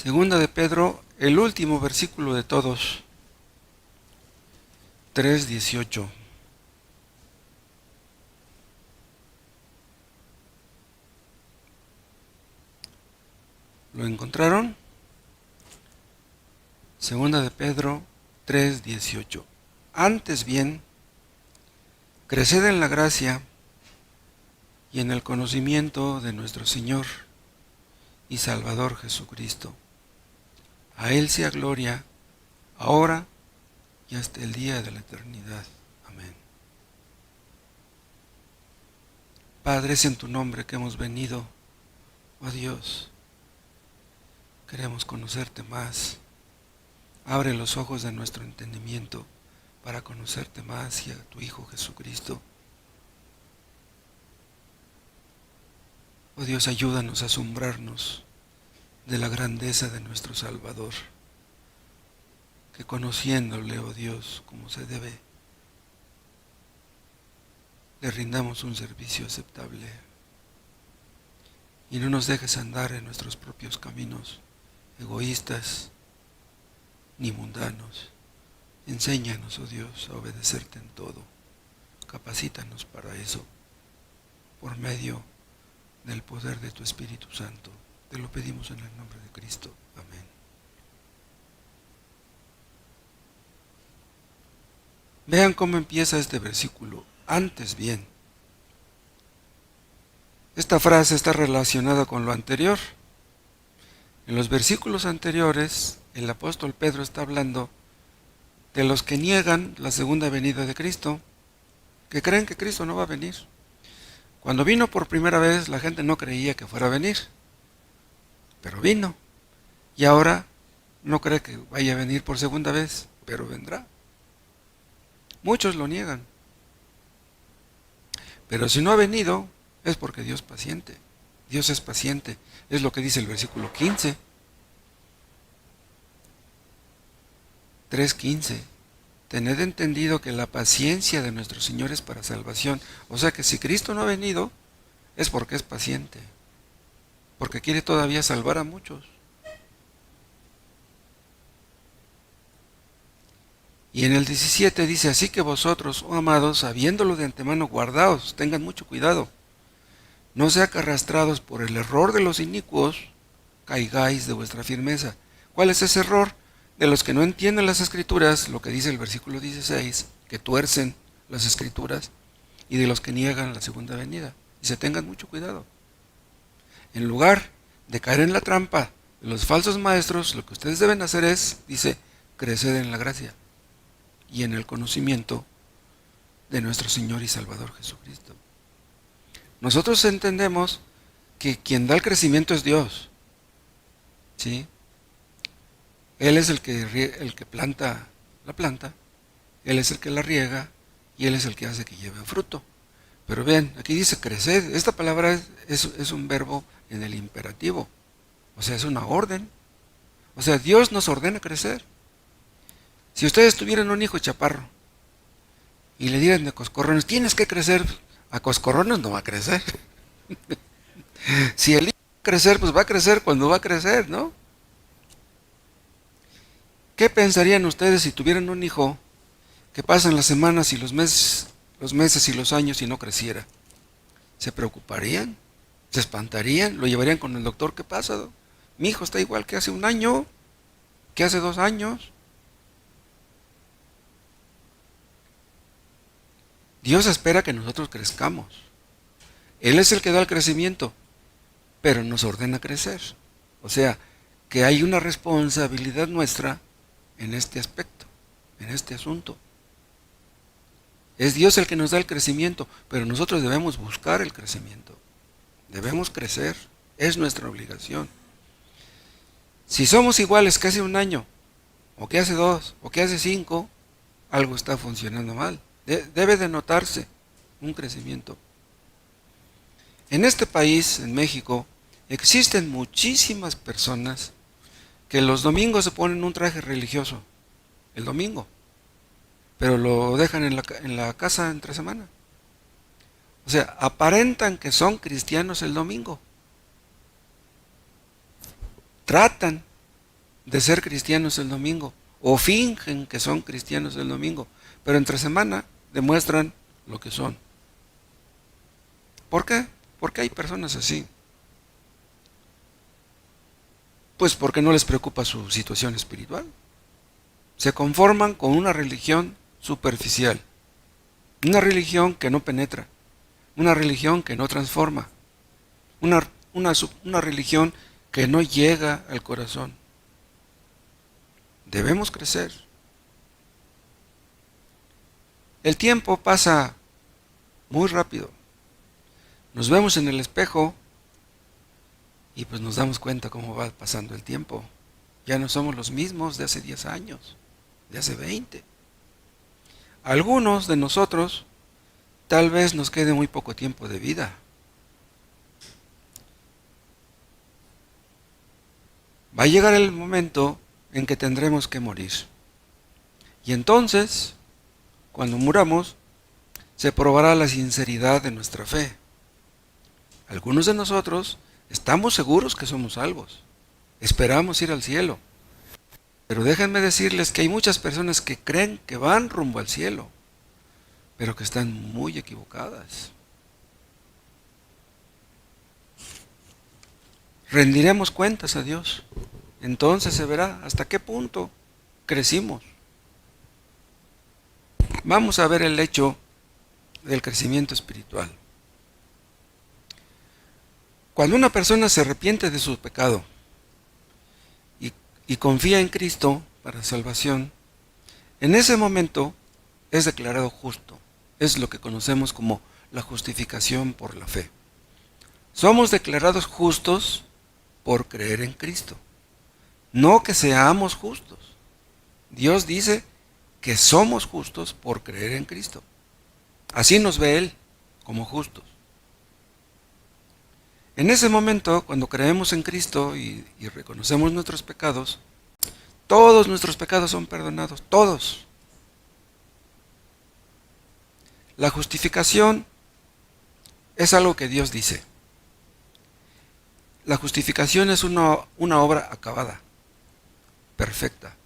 Segunda de Pedro, el último versículo de todos, 3:18. ¿Lo encontraron? Segunda de Pedro 3:18. Antes bien, creced en la gracia y en el conocimiento de nuestro Señor y Salvador Jesucristo. A Él sea gloria, ahora y hasta el día de la eternidad. Amén. Padre, es en tu nombre que hemos venido, oh Dios. Queremos conocerte más. Abre los ojos de nuestro entendimiento para conocerte más y a tu Hijo Jesucristo. Oh Dios, ayúdanos a asombrarnos de la grandeza de nuestro Salvador, que conociéndole, oh Dios, como se debe, le rindamos un servicio aceptable y no nos dejes andar en nuestros propios caminos, egoístas ni mundanos. Enséñanos, oh Dios, a obedecerte en todo. Capacítanos para eso, por medio del poder de tu Espíritu Santo. Te lo pedimos en el nombre de Cristo. Amén. Vean cómo empieza este versículo. Antes bien. Esta frase está relacionada con lo anterior. En los versículos anteriores, el apóstol Pedro está hablando de los que niegan la segunda venida de Cristo, que creen que Cristo no va a venir. Cuando vino por primera vez, la gente no creía que fuera a venir, pero vino. Y ahora no cree que vaya a venir por segunda vez, pero vendrá. Muchos lo niegan. Pero si no ha venido, es porque Dios es paciente. Dios es paciente. Es lo que dice el versículo 15. 3:15. Tened entendido que la paciencia de nuestro Señor es para salvación. O sea que si Cristo no ha venido, es porque es paciente. Porque quiere todavía salvar a muchos. Y en el 17 dice, así que vosotros, oh amados, sabiéndolo de antemano, guardaos, tengan mucho cuidado. No sea que arrastrados por el error de los inicuos, caigáis de vuestra firmeza. ¿Cuál es ese error? De los que no entienden las Escrituras, lo que dice el versículo 16, que tuercen las Escrituras, y de los que niegan la segunda venida. Y se tengan mucho cuidado. En lugar de caer en la trampa de los falsos maestros, lo que ustedes deben hacer es, dice, crecer en la gracia y en el conocimiento de nuestro Señor y Salvador Jesucristo. Nosotros entendemos que quien da el crecimiento es Dios, ¿sí? Él es el que planta la planta, Él es el que la riega y Él es el que hace que lleve fruto. Pero vean, aquí dice crecer. Esta palabra es un verbo en el imperativo, o sea, es una orden. O sea, Dios nos ordena crecer. Si ustedes tuvieran un hijo chaparro y le dieran de coscorrones, tienes que crecer, a coscorrones no va a crecer. Si el hijo va a crecer, pues va a crecer cuando va a crecer, ¿no? ¿Qué pensarían ustedes si tuvieran un hijo que pasan las semanas y los meses y los años y no creciera? ¿Se preocuparían? ¿Se espantarían? ¿Lo llevarían con el doctor? ¿Qué pasa? Mi hijo está igual que hace un año, que hace 2 años. Dios espera que nosotros crezcamos. Él es el que da el crecimiento, pero nos ordena crecer. O sea, que hay una responsabilidad nuestra en este aspecto, en este asunto. Es Dios el que nos da el crecimiento, pero nosotros debemos buscar el crecimiento. Debemos crecer, es nuestra obligación. Si somos iguales que hace un año, o que hace 2, o que hace 5, algo está funcionando mal. Debe de notarse un crecimiento. En este país, en México, existen muchísimas personas que los domingos se ponen un traje religioso, el domingo, pero lo dejan en la casa entre semana. O sea, aparentan que son cristianos el domingo. Tratan de ser cristianos el domingo, o fingen que son cristianos el domingo, pero entre semana demuestran lo que son. ¿Por qué? ¿Por qué hay personas así? Pues porque no les preocupa su situación espiritual. Se conforman con una religión superficial, una religión que no penetra, una religión que no transforma, una religión que no llega al corazón. Debemos crecer. El tiempo pasa muy rápido. Nos vemos en el espejo y pues nos damos cuenta cómo va pasando el tiempo. Ya no somos los mismos de hace 10 años, de hace 20. Algunos de nosotros tal vez nos quede muy poco tiempo de vida. Va a llegar el momento en que tendremos que morir. Y entonces, cuando muramos, se probará la sinceridad de nuestra fe. Algunos de nosotros estamos seguros que somos salvos. Esperamos ir al cielo. Pero déjenme decirles que hay muchas personas que creen que van rumbo al cielo, pero que están muy equivocadas. Rendiremos cuentas a Dios. Entonces se verá hasta qué punto crecimos. Vamos a ver el hecho del crecimiento espiritual. Cuando una persona se arrepiente de su pecado y confía en Cristo para salvación, en ese momento es declarado justo. Es lo que conocemos como la justificación por la fe. Somos declarados justos por creer en Cristo. No que seamos justos. Dios dice que somos justos por creer en Cristo. Así nos ve Él, como justos. En ese momento, cuando creemos en Cristo y reconocemos nuestros pecados, todos nuestros pecados son perdonados, todos. La justificación es algo que Dios dice. La justificación es una obra acabada, perfecta.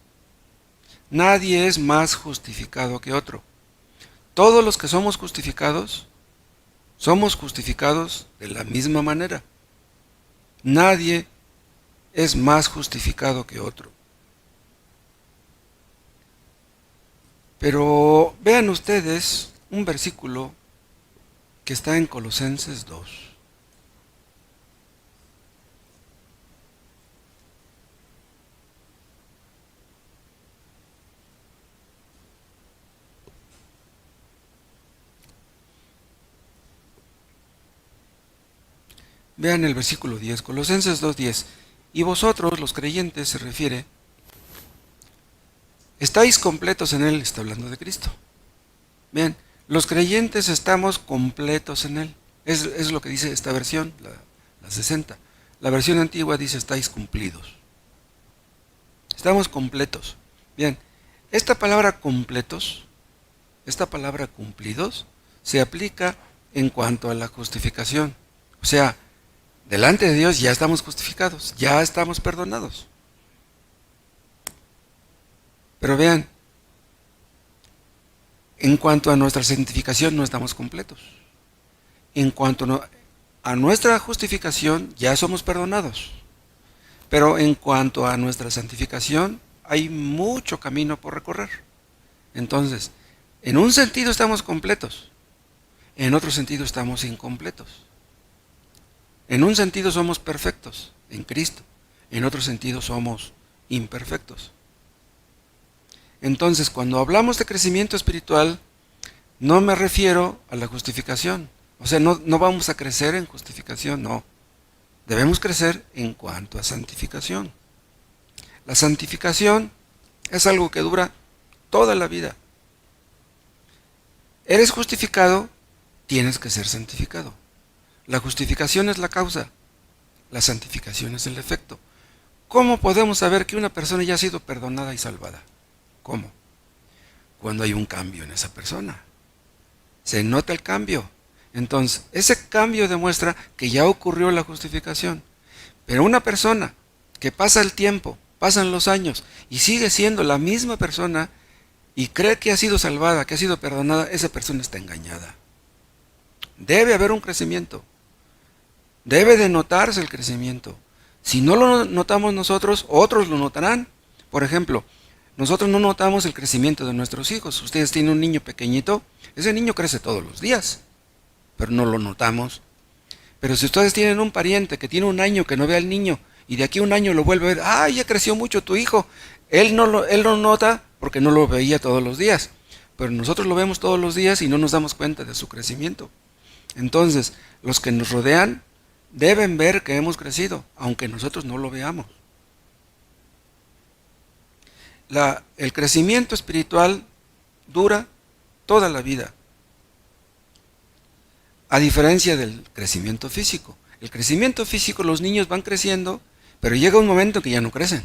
Nadie es más justificado que otro. Todos los que somos justificados de la misma manera. Nadie es más justificado que otro. Pero vean ustedes un versículo que está en Colosenses 2. Vean el versículo 10, Colosenses 2:10. Y vosotros, los creyentes, se refiere, estáis completos en Él, está hablando de Cristo. Vean, los creyentes estamos completos en Él. Es lo que dice esta versión, la 60. La versión antigua dice estáis cumplidos. Estamos completos. Bien, esta palabra completos, esta palabra cumplidos, se aplica en cuanto a la justificación. O sea, delante de Dios ya estamos justificados, ya estamos perdonados. Pero vean, en cuanto a nuestra santificación no estamos completos. En cuanto a nuestra justificación ya somos perdonados. Pero en cuanto a nuestra santificación hay mucho camino por recorrer. Entonces, en un sentido estamos completos, en otro sentido estamos incompletos. En un sentido somos perfectos en Cristo, en otro sentido somos imperfectos. Entonces, cuando hablamos de crecimiento espiritual, no me refiero a la justificación. O sea, no vamos a crecer en justificación, no. Debemos crecer en cuanto a santificación. La santificación es algo que dura toda la vida. Eres justificado, tienes que ser santificado. La justificación es la causa, la santificación es el efecto. ¿Cómo podemos saber que una persona ya ha sido perdonada y salvada? ¿Cómo? Cuando hay un cambio en esa persona. Se nota el cambio. Entonces, ese cambio demuestra que ya ocurrió la justificación. Pero una persona que pasa el tiempo Pasan los años y sigue siendo la misma persona y cree que ha sido salvada, que ha sido perdonada, esa persona está engañada. Debe haber un crecimiento. Debe de notarse el crecimiento. Si no lo notamos nosotros, otros lo notarán. Por ejemplo, nosotros no notamos el crecimiento de nuestros hijos. Ustedes tienen un niño pequeñito, ese niño crece todos los días, pero no lo notamos. Pero si ustedes tienen un pariente que tiene un año que no ve al niño y de aquí a un año lo vuelve a ver, ¡ah, ya creció mucho tu hijo! Él no lo nota porque no lo veía todos los días, pero nosotros lo vemos todos los días y no nos damos cuenta de su crecimiento. Entonces, los que nos rodean deben ver que hemos crecido, aunque nosotros no lo veamos. El crecimiento espiritual dura toda la vida, a diferencia del crecimiento físico. El crecimiento físico, los niños van creciendo, pero llega un momento en que ya no crecen.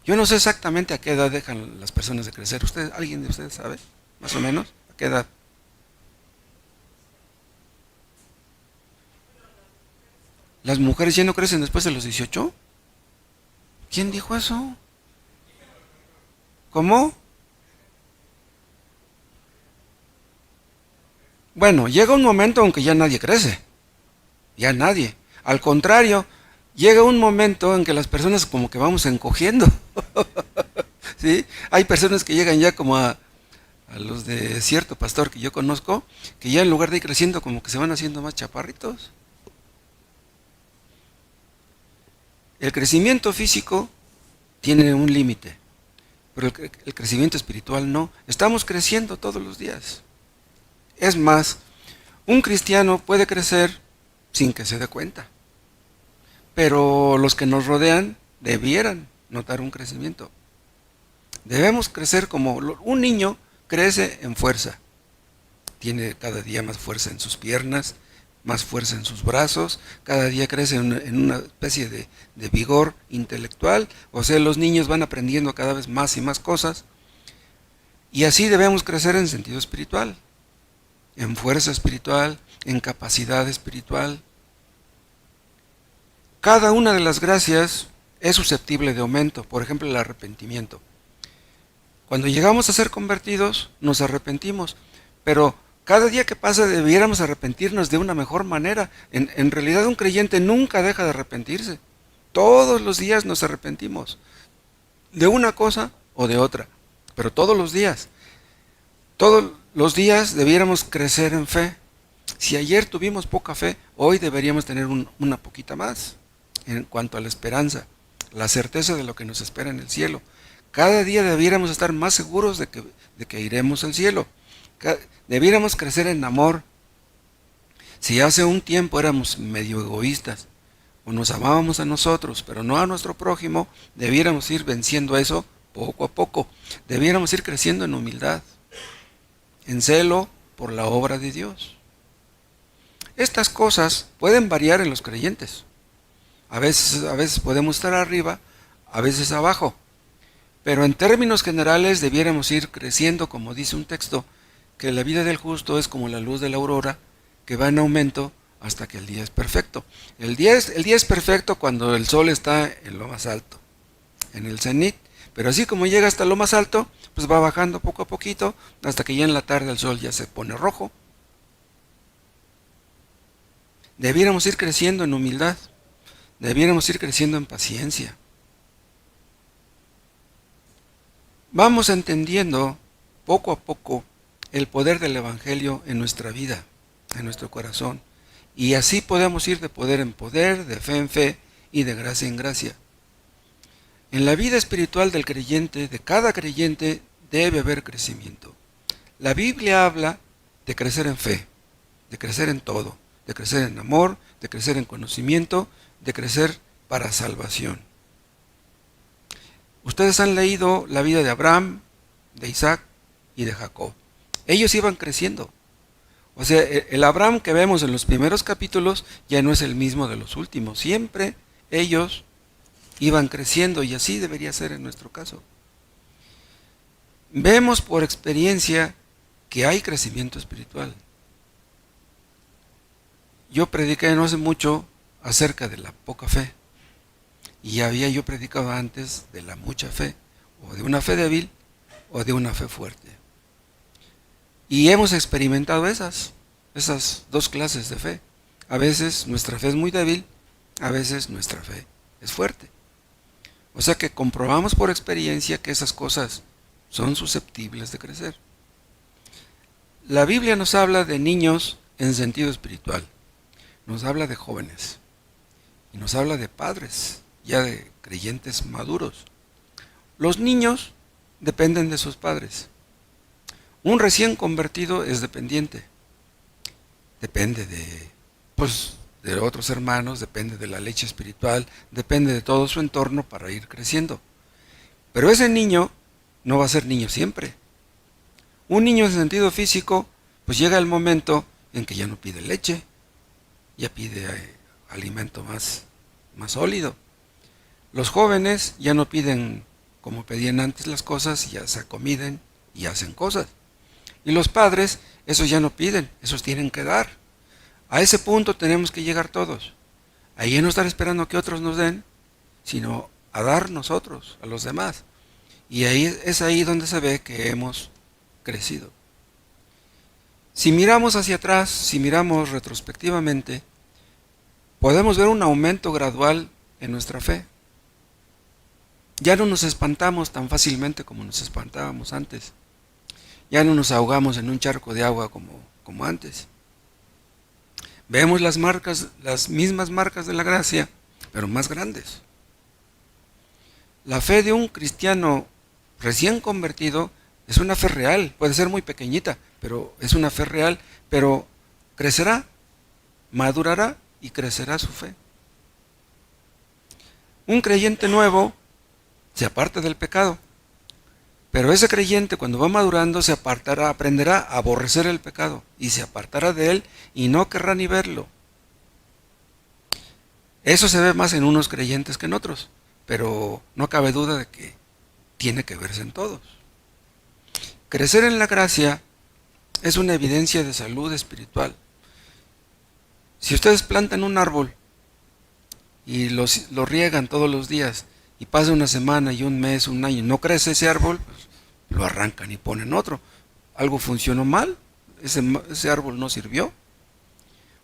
Yo no sé exactamente a qué edad dejan las personas de crecer. ¿Alguien de ustedes sabe? Más o menos, ¿a qué edad? ¿Las mujeres ya no crecen después de los 18? ¿Quién dijo eso? ¿Cómo? Bueno, llega un momento en que ya nadie crece. Ya nadie. Al contrario, llega un momento en que las personas como que vamos encogiendo. ¿Sí? Hay personas que llegan ya como a los de cierto pastor que yo conozco, que ya en lugar de ir creciendo como que se van haciendo más chaparritos. El crecimiento físico tiene un límite, pero el crecimiento espiritual no. Estamos creciendo todos los días. Es más, un cristiano puede crecer sin que se dé cuenta, pero los que nos rodean debieran notar un crecimiento. Debemos crecer como un niño crece en fuerza. Tiene cada día más fuerza en sus piernas, más fuerza en sus brazos, cada día crece en una especie de vigor intelectual. O sea, los niños van aprendiendo cada vez más y más cosas. Y así debemos crecer en sentido espiritual, en fuerza espiritual, en capacidad espiritual. Cada una de las gracias es susceptible de aumento. Por ejemplo, el arrepentimiento. Cuando llegamos a ser convertidos, nos arrepentimos, pero cada día que pasa debiéramos arrepentirnos de una mejor manera. En realidad un creyente nunca deja de arrepentirse. Todos los días nos arrepentimos, de una cosa o de otra, pero todos los días. Todos los días debiéramos crecer en fe. Si ayer tuvimos poca fe, hoy deberíamos tener una poquita más en cuanto a la esperanza, la certeza de lo que nos espera en el cielo. Cada día debiéramos estar más seguros de que iremos al cielo. Debiéramos crecer en amor. Si hace un tiempo éramos medio egoístas, o nos amábamos a nosotros, pero no a nuestro prójimo, debiéramos ir venciendo eso poco a poco. Debiéramos ir creciendo en humildad, en celo por la obra de Dios. Estas cosas pueden variar en los creyentes. A veces podemos estar arriba, a veces abajo. Pero en términos generales debiéramos ir creciendo, como dice un texto, que la vida del justo es como la luz de la aurora, que va en aumento hasta que el día es perfecto. El día es perfecto cuando el sol está en lo más alto, en el cenit, pero así como llega hasta lo más alto, pues va bajando poco a poquito, hasta que ya en la tarde el sol ya se pone rojo. Debiéramos ir creciendo en humildad, debiéramos ir creciendo en paciencia. Vamos entendiendo poco a poco el poder del Evangelio en nuestra vida, en nuestro corazón. Y así podemos ir de poder en poder, de fe en fe y de gracia en gracia. En la vida espiritual del creyente, de cada creyente, debe haber crecimiento. La Biblia habla de crecer en fe, de crecer en todo, de crecer en amor, de crecer en conocimiento, de crecer para salvación. Ustedes han leído la vida de Abraham, de Isaac y de Jacob. Ellos iban creciendo. O sea, el Abraham que vemos en los primeros capítulos ya no es el mismo de los últimos. Siempre ellos iban creciendo y así debería ser en nuestro caso. Vemos por experiencia que hay crecimiento espiritual. Yo prediqué no hace mucho acerca de la poca fe. Y había yo predicado antes de la mucha fe, o de una fe débil, o de una fe fuerte. Y hemos experimentado esas dos clases de fe. A veces nuestra fe es muy débil, a veces nuestra fe es fuerte. O sea que comprobamos por experiencia que esas cosas son susceptibles de crecer. La Biblia nos habla de niños en sentido espiritual, nos habla de jóvenes y nos habla de padres, ya de creyentes maduros. Los niños dependen de sus padres. Un recién convertido es dependiente. Depende de otros hermanos, depende de la leche espiritual, depende de todo su entorno para ir creciendo. Pero ese niño no va a ser niño siempre. Un niño en sentido físico, pues llega el momento en que ya no pide leche, ya pide alimento más sólido. Los jóvenes ya no piden como pedían antes las cosas, ya se acomiden y hacen cosas. Y los padres, esos ya no piden, esos tienen que dar. A ese punto tenemos que llegar todos. Ahí no estar esperando que otros nos den, sino a dar nosotros, a los demás. Y ahí es ahí donde se ve que hemos crecido. Si miramos hacia atrás, si miramos retrospectivamente, podemos ver un aumento gradual en nuestra fe. Ya no nos espantamos tan fácilmente como nos espantábamos antes. Ya no nos ahogamos en un charco de agua como antes. Vemos las mismas marcas de la gracia, pero más grandes. La fe de un cristiano recién convertido es una fe real, puede ser muy pequeñita, pero es una fe real, pero crecerá, madurará y crecerá su fe. Un creyente nuevo se aparta del pecado, pero ese creyente cuando va madurando se apartará, aprenderá a aborrecer el pecado y se apartará de él y no querrá ni verlo. Eso se ve más en unos creyentes que en otros, pero no cabe duda de que tiene que verse en todos. Crecer en la gracia es una evidencia de salud espiritual. Si ustedes plantan un árbol y lo riegan todos los días y pasa una semana y un mes, un año y no crece ese árbol, pues lo arrancan y ponen otro. Algo funcionó mal, ese árbol no sirvió.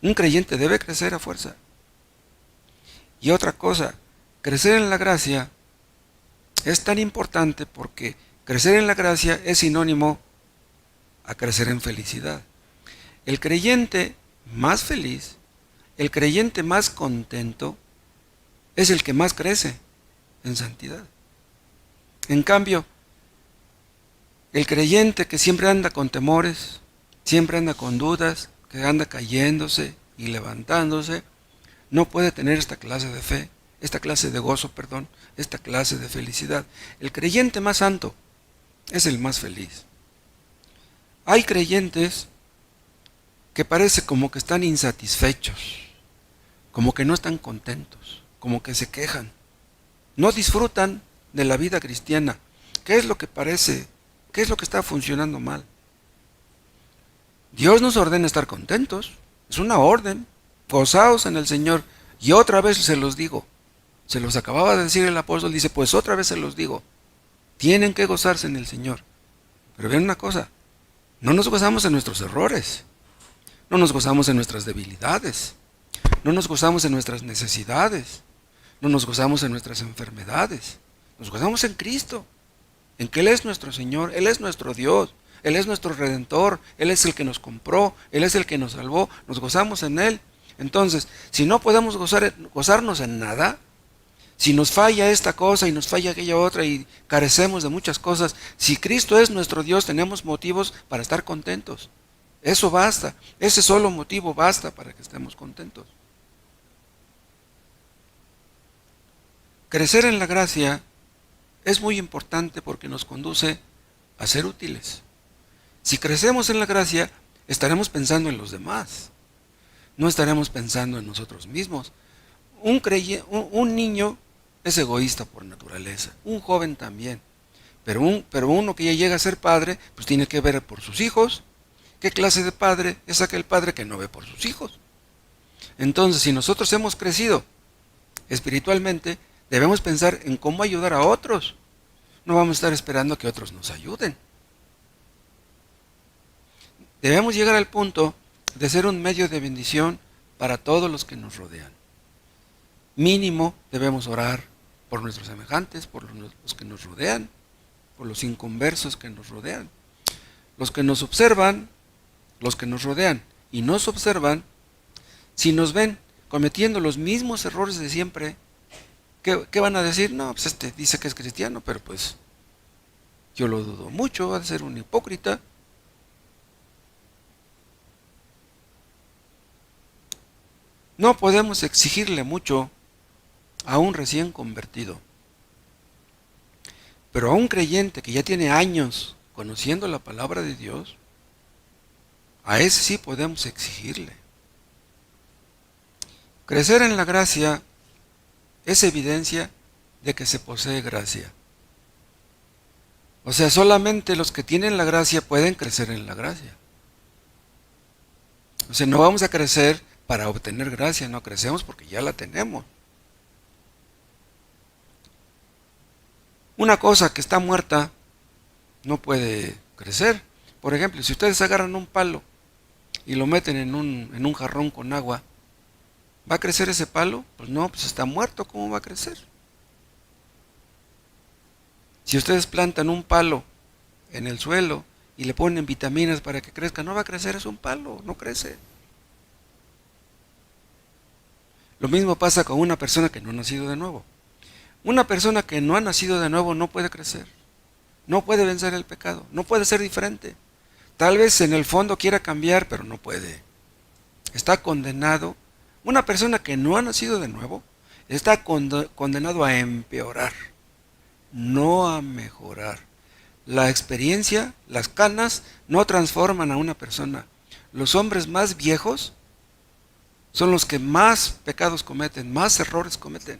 Un creyente debe crecer a fuerza. Y otra cosa, crecer en la gracia es tan importante porque crecer en la gracia es sinónimo a crecer en felicidad. El creyente más feliz, el creyente más contento, es el que más crece en santidad. En cambio, el creyente que siempre anda con temores, siempre anda con dudas, que anda cayéndose y levantándose, no puede tener esta clase de fe, esta clase de gozo, esta clase de felicidad. El creyente más santo es el más feliz. Hay creyentes que parece como que están insatisfechos, como que no están contentos, como que se quejan. No disfrutan de la vida cristiana. ¿Qué es lo que parece? ¿Qué es lo que está funcionando mal? Dios nos ordena estar contentos. Es una orden. Gozaos en el Señor. Y otra vez se los digo. Se los acababa de decir el apóstol. Dice, pues otra vez se los digo. Tienen que gozarse en el Señor. Pero vean una cosa. No nos gozamos en nuestros errores. No nos gozamos en nuestras debilidades. No nos gozamos en nuestras necesidades. No nos gozamos en nuestras enfermedades. Nos gozamos en Cristo. En que Él es nuestro Señor. Él es nuestro Dios. Él es nuestro Redentor. Él es el que nos compró. Él es el que nos salvó. Nos gozamos en Él. Entonces, si no podemos gozarnos en nada, si nos falla esta cosa y nos falla aquella otra y carecemos de muchas cosas, si Cristo es nuestro Dios, tenemos motivos para estar contentos. Eso basta. Ese solo motivo basta para que estemos contentos. Crecer en la gracia es muy importante porque nos conduce a ser útiles. Si crecemos en la gracia, estaremos pensando en los demás. No estaremos pensando en nosotros mismos. Un niño es egoísta por naturaleza, un joven también. Pero uno que ya llega a ser padre, pues tiene que ver por sus hijos. ¿Qué clase de padre es aquel padre que no ve por sus hijos? Entonces, si nosotros hemos crecido espiritualmente, Debemos pensar en cómo ayudar a otros. No vamos a estar esperando que otros nos ayuden. Debemos llegar al punto de ser un medio de bendición para todos los que nos rodean. Mínimo debemos orar por nuestros semejantes, por los que nos rodean, por los inconversos que nos rodean. Los que nos observan, los que nos rodean y nos observan, si nos ven cometiendo los mismos errores de siempre, ¿qué van a decir? No, pues este dice que es cristiano, pero pues yo lo dudo mucho, va a ser un hipócrita. No podemos exigirle mucho a un recién convertido, pero a un creyente que ya tiene años conociendo la palabra de Dios, a ese sí podemos exigirle. Crecer en la gracia es evidencia de que se posee gracia. O sea, solamente los que tienen la gracia pueden crecer en la gracia. O sea, no vamos a crecer para obtener gracia, no crecemos porque ya la tenemos. Una cosa que está muerta no puede crecer. Por ejemplo, si ustedes agarran un palo y lo meten en un jarrón con agua, ¿va a crecer ese palo? Pues no, pues está muerto, ¿cómo va a crecer? Si ustedes plantan un palo en el suelo y le ponen vitaminas para que crezca, no va a crecer, es un palo, no crece. Lo mismo pasa con una persona que no ha nacido de nuevo. Una persona que no ha nacido de nuevo no puede crecer, no puede vencer el pecado, no puede ser diferente. Tal vez en el fondo quiera cambiar, pero no puede. Está condenado. Una persona que no ha nacido de nuevo está condenado a empeorar, no a mejorar. La experiencia, las canas, no transforman a una persona. Los hombres más viejos son los que más pecados cometen, más errores cometen.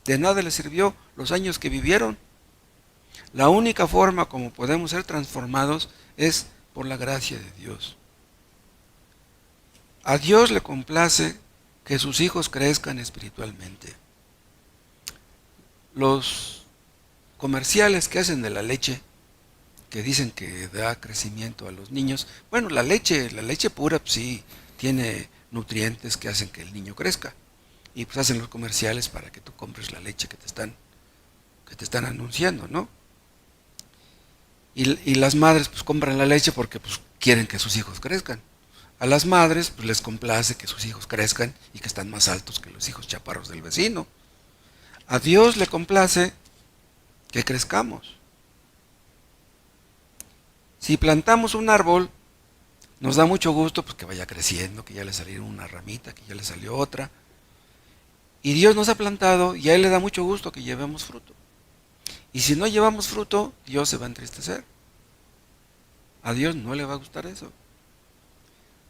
De nada les sirvió los años que vivieron. La única forma como podemos ser transformados es por la gracia de Dios. A Dios le complace que sus hijos crezcan espiritualmente. Los comerciales que hacen de la leche, que dicen que da crecimiento a los niños, bueno, la leche pura, pues sí, tiene nutrientes que hacen que el niño crezca. Y pues hacen los comerciales para que tú compres la leche que te están anunciando, ¿no? Y las madres pues compran la leche porque pues quieren que sus hijos crezcan. A las madres pues les complace que sus hijos crezcan y que están más altos que los hijos chaparros del vecino. A Dios le complace que crezcamos. Si plantamos un árbol, nos da mucho gusto pues que vaya creciendo, que ya le salió una ramita, que ya le salió otra. Y Dios nos ha plantado y a Él le da mucho gusto que llevemos fruto. Y si no llevamos fruto, Dios se va a entristecer. A Dios no le va a gustar eso.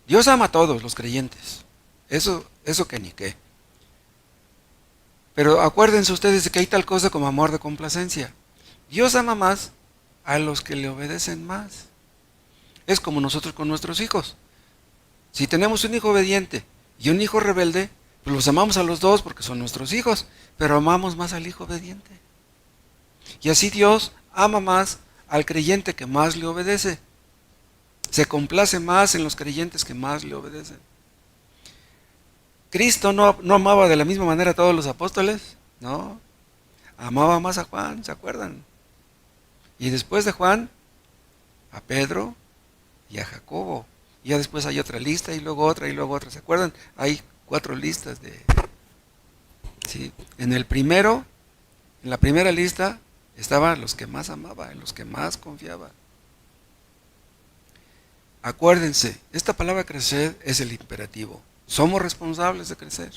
Dios ama a todos los creyentes. Eso que ni qué. Pero acuérdense ustedes de que hay tal cosa como amor de complacencia. Dios ama más a los que le obedecen más. Es como nosotros con nuestros hijos. Si tenemos un hijo obediente y un hijo rebelde, pues los amamos a los dos porque son nuestros hijos, pero amamos más al hijo obediente. Y así Dios ama más al creyente que más le obedece. Se complace más en los creyentes que más le obedecen. Cristo no amaba de la misma manera a todos los apóstoles, no. Amaba más a Juan, ¿se acuerdan? Y después de Juan, a Pedro y a Jacobo. Y ya después hay otra lista y luego otra y luego otra. ¿Se acuerdan? Hay 4 listas ¿sí? En la primera lista estaban los que más amaba, en los que más confiaba. Acuérdense, esta palabra crecer es el imperativo. Somos responsables de crecer.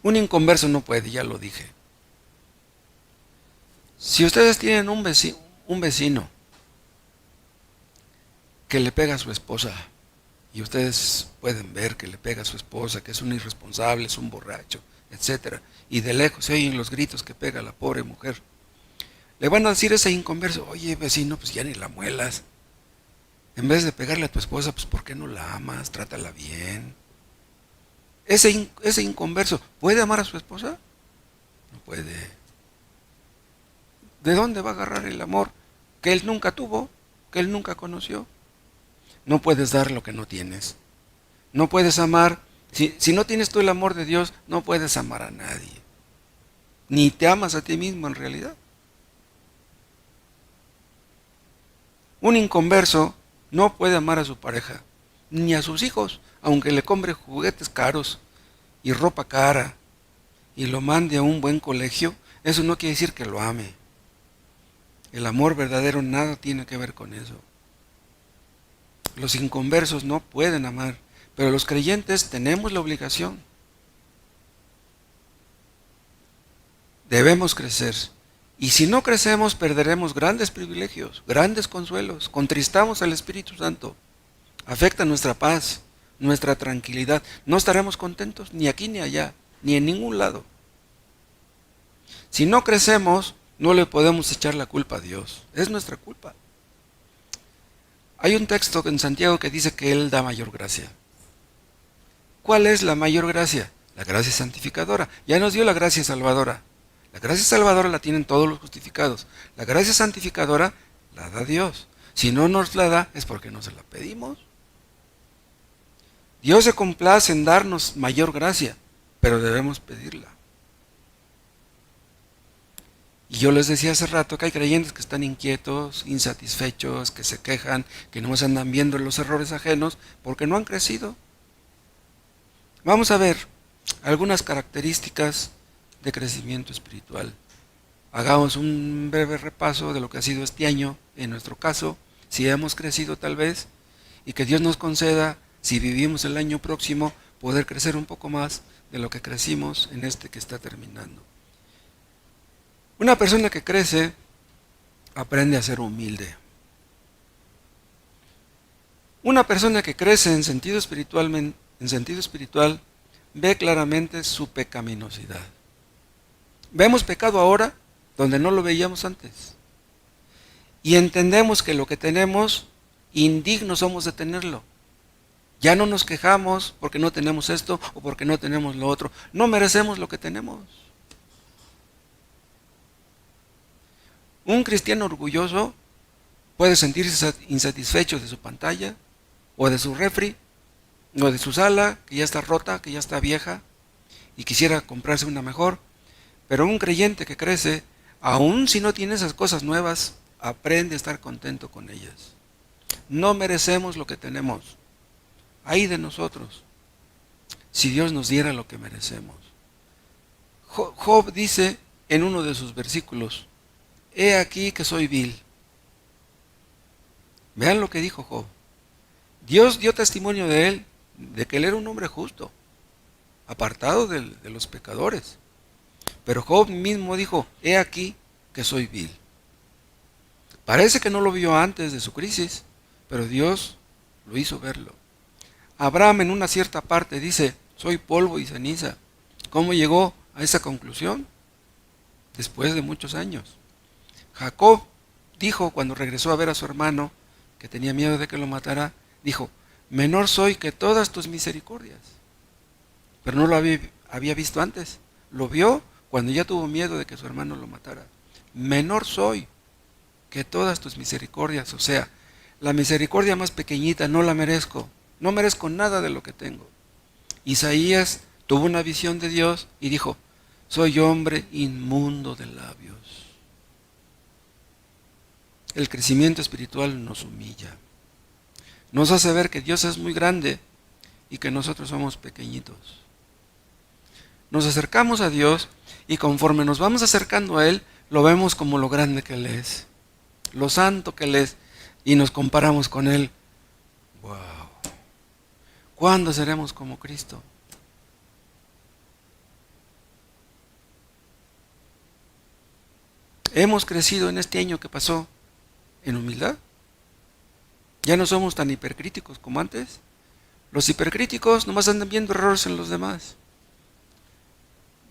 Un inconverso no puede, ya lo dije. Si ustedes tienen un vecino que le pega a su esposa, y ustedes pueden ver que le pega a su esposa, que es un irresponsable, es un borracho, etc. Y de lejos se oyen los gritos que pega a la pobre mujer. Le van a decir a ese inconverso, oye vecino, pues ya ni la muelas. En vez de pegarle a tu esposa, pues ¿por qué no la amas? Trátala bien. Ese inconverso, ¿puede amar a su esposa? puede. ¿De dónde va a agarrar el amor que él nunca tuvo, que él nunca conoció? No puedes dar lo que no tienes. No puedes amar. Si no tienes tú el amor de Dios, no puedes amar a nadie. Ni te amas a ti mismo en realidad. Un inconverso no puede amar a su pareja, ni a sus hijos, aunque le compre juguetes caros y ropa cara y lo mande a un buen colegio. Eso no quiere decir que lo ame. El amor verdadero nada tiene que ver con eso. Los inconversos no pueden amar, pero los creyentes tenemos la obligación. Debemos crecer. Y si no crecemos, perderemos grandes privilegios, grandes consuelos, contristamos al Espíritu Santo, afecta nuestra paz, nuestra tranquilidad. No estaremos contentos ni aquí ni allá, ni en ningún lado. Si no crecemos, no le podemos echar la culpa a Dios. Es nuestra culpa. Hay un texto en Santiago que dice que Él da mayor gracia. ¿Cuál es la mayor gracia? La gracia santificadora. Ya nos dio la gracia salvadora. La gracia salvadora la tienen todos los justificados. La gracia santificadora la da Dios. Si no nos la da, es porque no se la pedimos. Dios se complace en darnos mayor gracia, pero debemos pedirla. Y yo les decía hace rato que hay creyentes que están inquietos, insatisfechos, que se quejan, que no se andan viendo los errores ajenos porque no han crecido. Vamos a ver algunas características de crecimiento espiritual. Hagamos un breve repaso de lo que ha sido este año, en nuestro caso, si hemos crecido tal vez, y que Dios nos conceda, si vivimos el año próximo, poder crecer un poco más de lo que crecimos en este que está terminando. Una persona que crece aprende a ser humilde. Una persona que crece en sentido espiritual ve claramente su pecaminosidad. Vemos pecado ahora donde no lo veíamos antes. Y entendemos que lo que tenemos, indignos somos de tenerlo. Ya no nos quejamos porque no tenemos esto o porque no tenemos lo otro. No merecemos lo que tenemos. Un cristiano orgulloso puede sentirse insatisfecho de su pantalla, o de su refri, o de su sala, que ya está rota, que ya está vieja, y quisiera comprarse una mejor. Pero un creyente que crece, aun si no tiene esas cosas nuevas, aprende a estar contento con ellas. No merecemos lo que tenemos. Ay de nosotros, si Dios nos diera lo que merecemos. Job dice en uno de sus versículos: he aquí que soy vil. Vean lo que dijo Job. Dios dio testimonio de él, de que él era un hombre justo, apartado de los pecadores. Pero Job mismo dijo: he aquí que soy vil. Parece que no lo vio antes de su crisis, pero Dios lo hizo verlo. Abraham en una cierta parte dice: soy polvo y ceniza. ¿Cómo llegó a esa conclusión? Después de muchos años. Jacob dijo cuando regresó a ver a su hermano, que tenía miedo de que lo matara, dijo: menor soy que todas tus misericordias. Pero no lo había visto antes. Lo vio cuando ya tuvo miedo de que su hermano lo matara. Menor soy que todas tus misericordias. O sea, la misericordia más pequeñita no la merezco. No merezco nada de lo que tengo. Isaías tuvo una visión de Dios y dijo: soy hombre inmundo de labios. El crecimiento espiritual nos humilla. Nos hace ver que Dios es muy grande y que nosotros somos pequeñitos. Nos acercamos a Dios y conforme nos vamos acercando a Él, lo vemos como lo grande que Él es, lo santo que Él es, y nos comparamos con Él. ¡Wow! ¿Cuándo seremos como Cristo? ¿Hemos crecido en este año que pasó en humildad? ¿Ya no somos tan hipercríticos como antes? Los hipercríticos nomás andan viendo errores en los demás.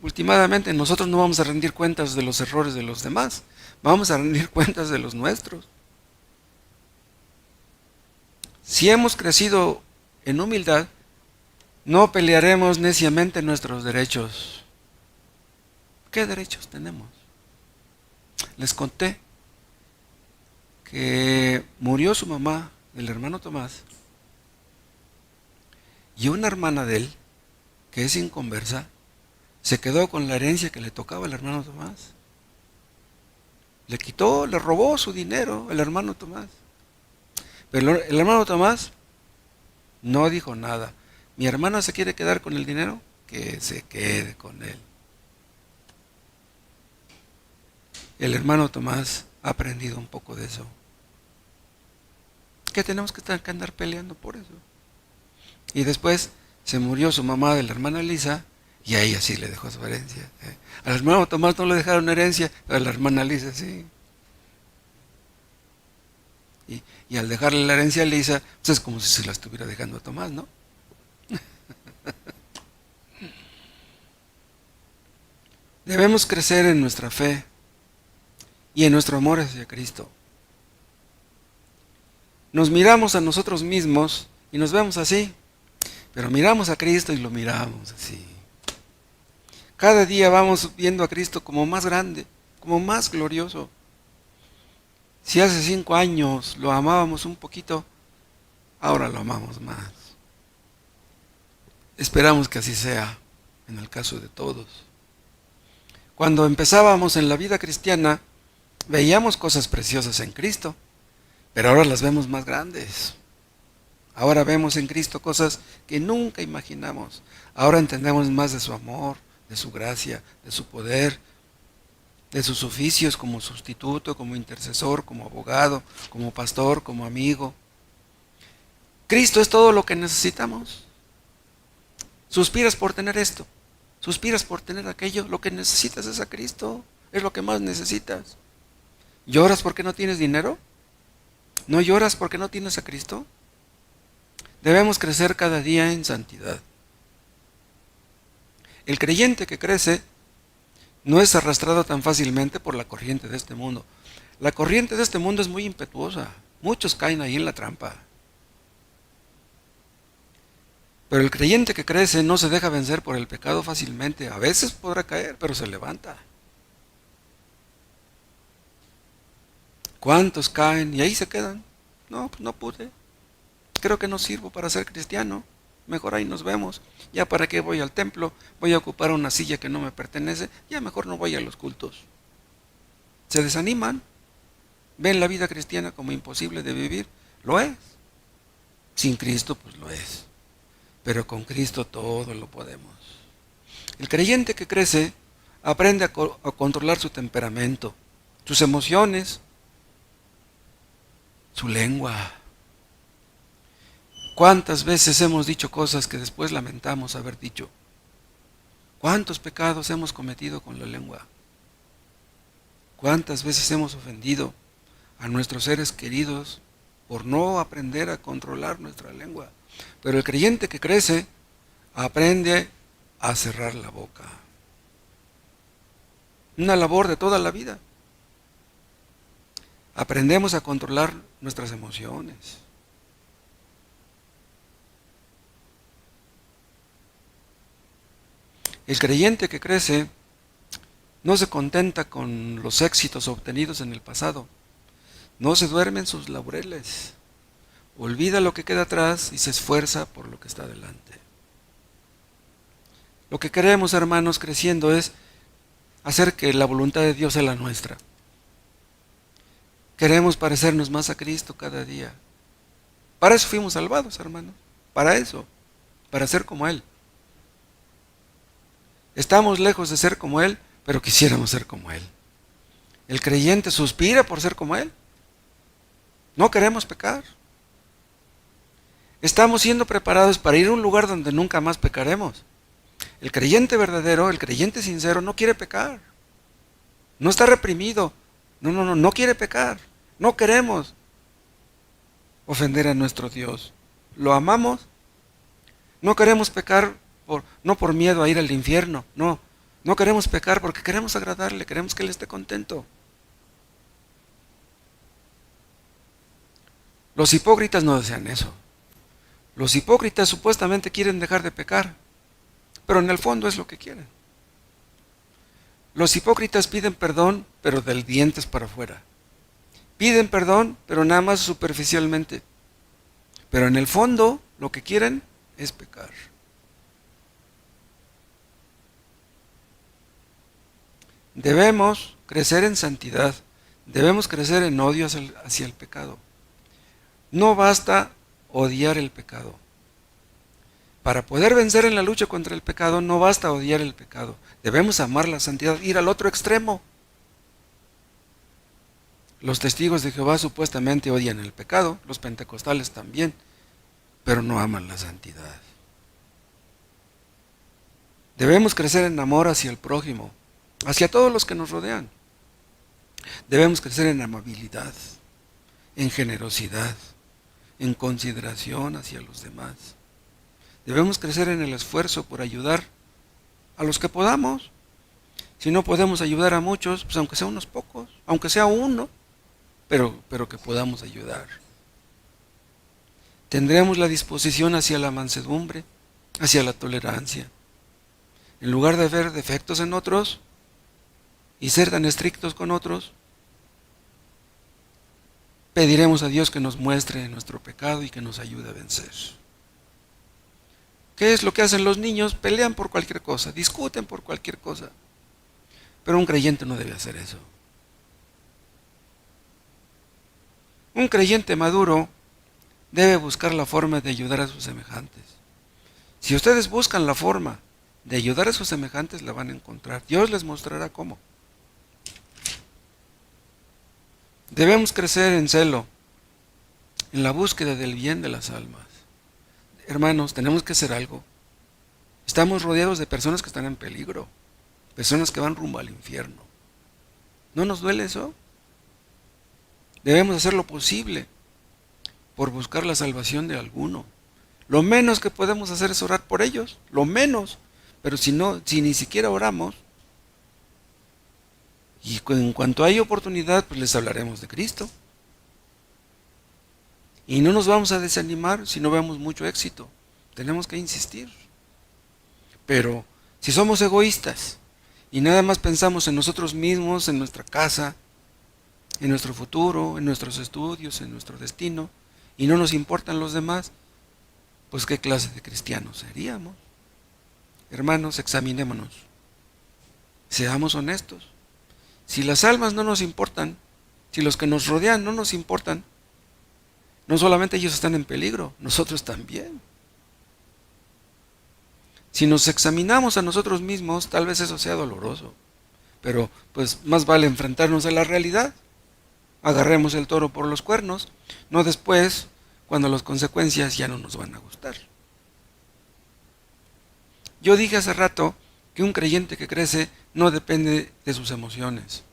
Últimamente nosotros no vamos a rendir cuentas de los errores de los demás, vamos a rendir cuentas de los nuestros. Si hemos crecido en humildad, no pelearemos neciamente nuestros derechos. ¿Qué derechos tenemos? Les conté que murió su mamá, el hermano Tomás, y una hermana de él, que es inconversa, se quedó con la herencia que le tocaba al hermano Tomás. Le quitó, le robó su dinero el hermano Tomás. Pero el hermano Tomás no dijo nada. Mi hermana se quiere quedar con el dinero, que se quede con él. El hermano Tomás ha aprendido un poco de eso. Que tenemos que andar peleando por eso. Y después se murió su mamá de la hermana Lisa, y a ella sí le dejó su herencia. Al hermano Tomás no le dejaron herencia, pero a la hermana Lisa sí. Y al dejarle la herencia a Lisa, pues es como si se la estuviera dejando a Tomás, ¿no? Debemos crecer en nuestra fe y en nuestro amor hacia Cristo. Nos miramos a nosotros mismos y nos vemos así, pero miramos a Cristo y lo miramos así. Cada día vamos viendo a Cristo como más grande, como más glorioso. Si hace 5 años lo amábamos un poquito, ahora lo amamos más. Esperamos que así sea en el caso de todos. Cuando empezábamos en la vida cristiana, veíamos cosas preciosas en Cristo, pero ahora las vemos más grandes. Ahora vemos en Cristo cosas que nunca imaginamos. Ahora entendemos más de su amor, de su gracia, de su poder, de sus oficios como sustituto, como intercesor, como abogado, como pastor, como amigo. Cristo es todo lo que necesitamos. Suspiras por tener esto, suspiras por tener aquello, lo que necesitas es a Cristo, es lo que más necesitas. ¿Lloras porque no tienes dinero? ¿No lloras porque no tienes a Cristo? Debemos crecer cada día en santidad. El creyente que crece no es arrastrado tan fácilmente por la corriente de este mundo. La corriente de este mundo es muy impetuosa. Muchos caen ahí en la trampa. Pero el creyente que crece no se deja vencer por el pecado fácilmente. A veces podrá caer, pero se levanta. ¿Cuántos caen y ahí se quedan? No, pues no pude. Creo que no sirvo para ser cristiano. Mejor ahí nos vemos. Ya para qué voy al templo, voy a ocupar una silla que no me pertenece, ya mejor no voy a los cultos. Se desaniman, ven la vida cristiana como imposible de vivir. Lo es. Sin Cristo, pues lo es. Pero con Cristo todo lo podemos. El creyente que crece aprende a controlar su temperamento, sus emociones, su lengua. ¿Cuántas veces hemos dicho cosas que después lamentamos haber dicho? ¿Cuántos pecados hemos cometido con la lengua? ¿Cuántas veces hemos ofendido a nuestros seres queridos por no aprender a controlar nuestra lengua? Pero el creyente que crece aprende a cerrar la boca. Una labor de toda la vida. Aprendemos a controlar nuestras emociones. El creyente que crece no se contenta con los éxitos obtenidos en el pasado, no se duerme en sus laureles, olvida lo que queda atrás y se esfuerza por lo que está delante. Lo que queremos, hermanos, creciendo es hacer que la voluntad de Dios sea la nuestra. Queremos parecernos más a Cristo cada día. Para eso fuimos salvados, hermanos, para eso, para ser como Él. Estamos lejos de ser como Él, pero quisiéramos ser como Él. El creyente suspira por ser como Él. No queremos pecar. Estamos siendo preparados para ir a un lugar donde nunca más pecaremos. El creyente verdadero, el creyente sincero, no quiere pecar. No está reprimido. No quiere pecar. No queremos ofender a nuestro Dios. Lo amamos. No queremos pecar no por miedo a ir al infierno, no queremos pecar porque queremos agradarle, queremos que Él esté contento. Los hipócritas no desean eso. Los hipócritas supuestamente quieren dejar de pecar, pero en el fondo es lo que quieren. Los hipócritas piden perdón, pero del dientes para afuera. Piden perdón, pero nada más superficialmente. Pero en el fondo, lo que quieren es pecar. Debemos crecer en santidad. Debemos crecer en odio hacia el pecado. No basta odiar el pecado. Para poder vencer en la lucha contra el pecado, no basta odiar el pecado. Debemos amar la santidad, ir al otro extremo. Los testigos de Jehová supuestamente odian el pecado, los pentecostales también, pero no aman la santidad. Debemos crecer en amor hacia el prójimo, hacia todos los que nos rodean. Debemos crecer en amabilidad, en generosidad, en consideración hacia los demás. Debemos crecer en el esfuerzo por ayudar a los que podamos. Si no podemos ayudar a muchos, pues aunque sea unos pocos, aunque sea uno, pero que podamos ayudar. Tendremos la disposición hacia la mansedumbre, hacia la tolerancia. En lugar de ver defectos en otros y ser tan estrictos con otros, pediremos a Dios que nos muestre nuestro pecado y que nos ayude a vencer. ¿Qué es lo que hacen los niños? Pelean por cualquier cosa, discuten por cualquier cosa. Pero un creyente no debe hacer eso. Un creyente maduro debe buscar la forma de ayudar a sus semejantes. Si ustedes buscan la forma de ayudar a sus semejantes, la van a encontrar. Dios les mostrará cómo. Debemos crecer en celo, en la búsqueda del bien de las almas. Hermanos, tenemos que hacer algo. Estamos rodeados de personas que están en peligro, personas que van rumbo al infierno. ¿No nos duele eso? Debemos hacer lo posible por buscar la salvación de alguno. Lo menos que podemos hacer es orar por ellos, lo menos. Pero si ni siquiera oramos, y en cuanto hay oportunidad, pues les hablaremos de Cristo. Y no nos vamos a desanimar si no vemos mucho éxito. Tenemos que insistir. Pero si somos egoístas y nada más pensamos en nosotros mismos, en nuestra casa, en nuestro futuro, en nuestros estudios, en nuestro destino, y no nos importan los demás, pues ¿qué clase de cristianos seríamos? Hermanos, examinémonos. Seamos honestos. Si las almas no nos importan, si los que nos rodean no nos importan, no solamente ellos están en peligro, nosotros también. Si nos examinamos a nosotros mismos, tal vez eso sea doloroso, pero pues más vale enfrentarnos a la realidad. Agarremos el toro por los cuernos, no después, cuando las consecuencias ya no nos van a gustar. Yo dije hace rato que un creyente que crece no depende de sus emociones.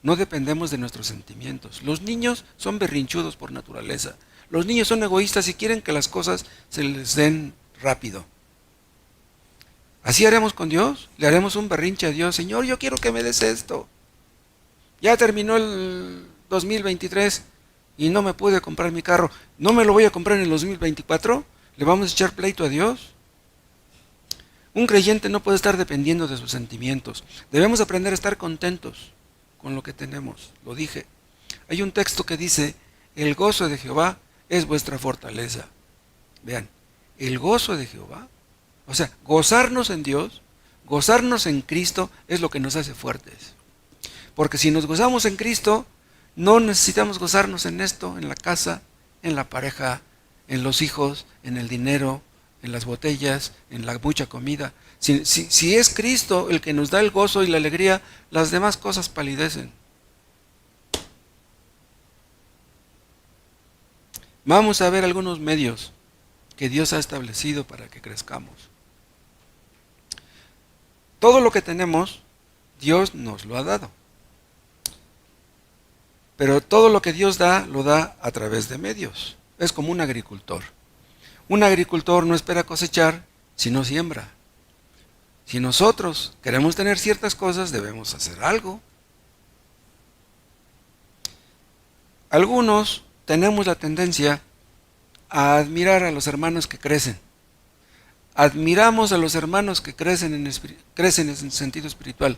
No dependemos de nuestros sentimientos. Los niños son berrinchudos por naturaleza. Los niños son egoístas y quieren que las cosas se les den rápido. Así haremos con Dios. Le haremos un berrinche a Dios. Señor, yo quiero que me des esto. Ya terminó el 2023 y no me pude comprar mi carro. ¿No me lo voy a comprar en el 2024? ¿Le vamos a echar pleito a Dios? Un creyente no puede estar dependiendo de sus sentimientos. Debemos aprender a estar contentos con lo que tenemos. Lo dije. Hay un texto que dice, el gozo de Jehová es vuestra fortaleza. Vean, el gozo de Jehová, o sea, gozarnos en Dios, gozarnos en Cristo es lo que nos hace fuertes. Porque si nos gozamos en Cristo, no necesitamos gozarnos en esto, en la casa, en la pareja, en los hijos, en el dinero, en las botellas, en la mucha comida. Si es Cristo el que nos da el gozo y la alegría, las demás cosas palidecen. Vamos a ver algunos medios que Dios ha establecido para que crezcamos. Todo lo que tenemos, Dios nos lo ha dado. Pero todo lo que Dios da, lo da a través de medios. Es como un agricultor. Un agricultor no espera cosechar, sino siembra. Si nosotros queremos tener ciertas cosas, debemos hacer algo. Algunos tenemos la tendencia a admirar a los hermanos que crecen. Admiramos a los hermanos que crecen en sentido espiritual.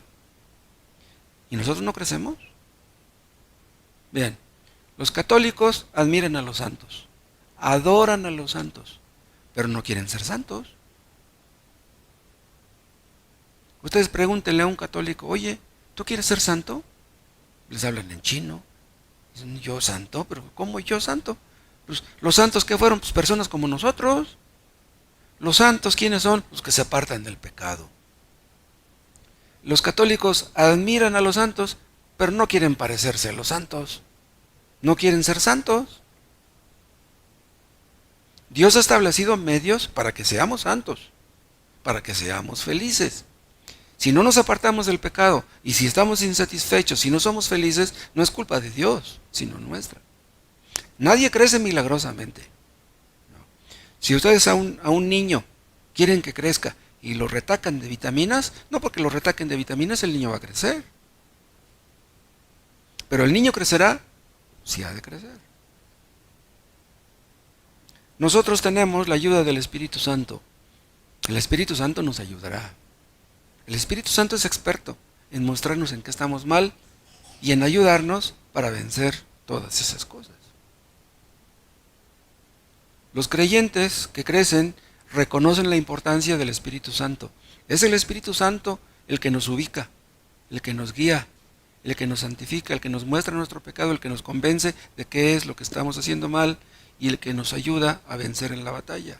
¿Y nosotros no crecemos? Bien, los católicos admiran a los santos, adoran a los santos, pero no quieren ser santos. Ustedes pregúntenle a un católico, oye, ¿tú quieres ser santo? Les hablan en chino. Dicen, ¿yo santo? ¿Pero cómo yo santo? Pues, los santos que fueron, pues personas como nosotros. Los santos, ¿quiénes son? Los que se apartan del pecado. Los católicos admiran a los santos, pero no quieren parecerse a los santos. No quieren ser santos. Dios ha establecido medios para que seamos santos, para que seamos felices. Si no nos apartamos del pecado y si estamos insatisfechos, si no somos felices, no es culpa de Dios, sino nuestra. Nadie crece milagrosamente. No. Si ustedes a un niño quieren que crezca y lo retacan de vitaminas, no porque lo retaquen de vitaminas el niño va a crecer. Pero el niño crecerá si ha de crecer. Nosotros tenemos la ayuda del Espíritu Santo. El Espíritu Santo nos ayudará. El Espíritu Santo es experto en mostrarnos en qué estamos mal y en ayudarnos para vencer todas esas cosas. Los creyentes que crecen reconocen la importancia del Espíritu Santo. Es el Espíritu Santo el que nos ubica, el que nos guía, el que nos santifica, el que nos muestra nuestro pecado, el que nos convence de qué es lo que estamos haciendo mal y el que nos ayuda a vencer en la batalla.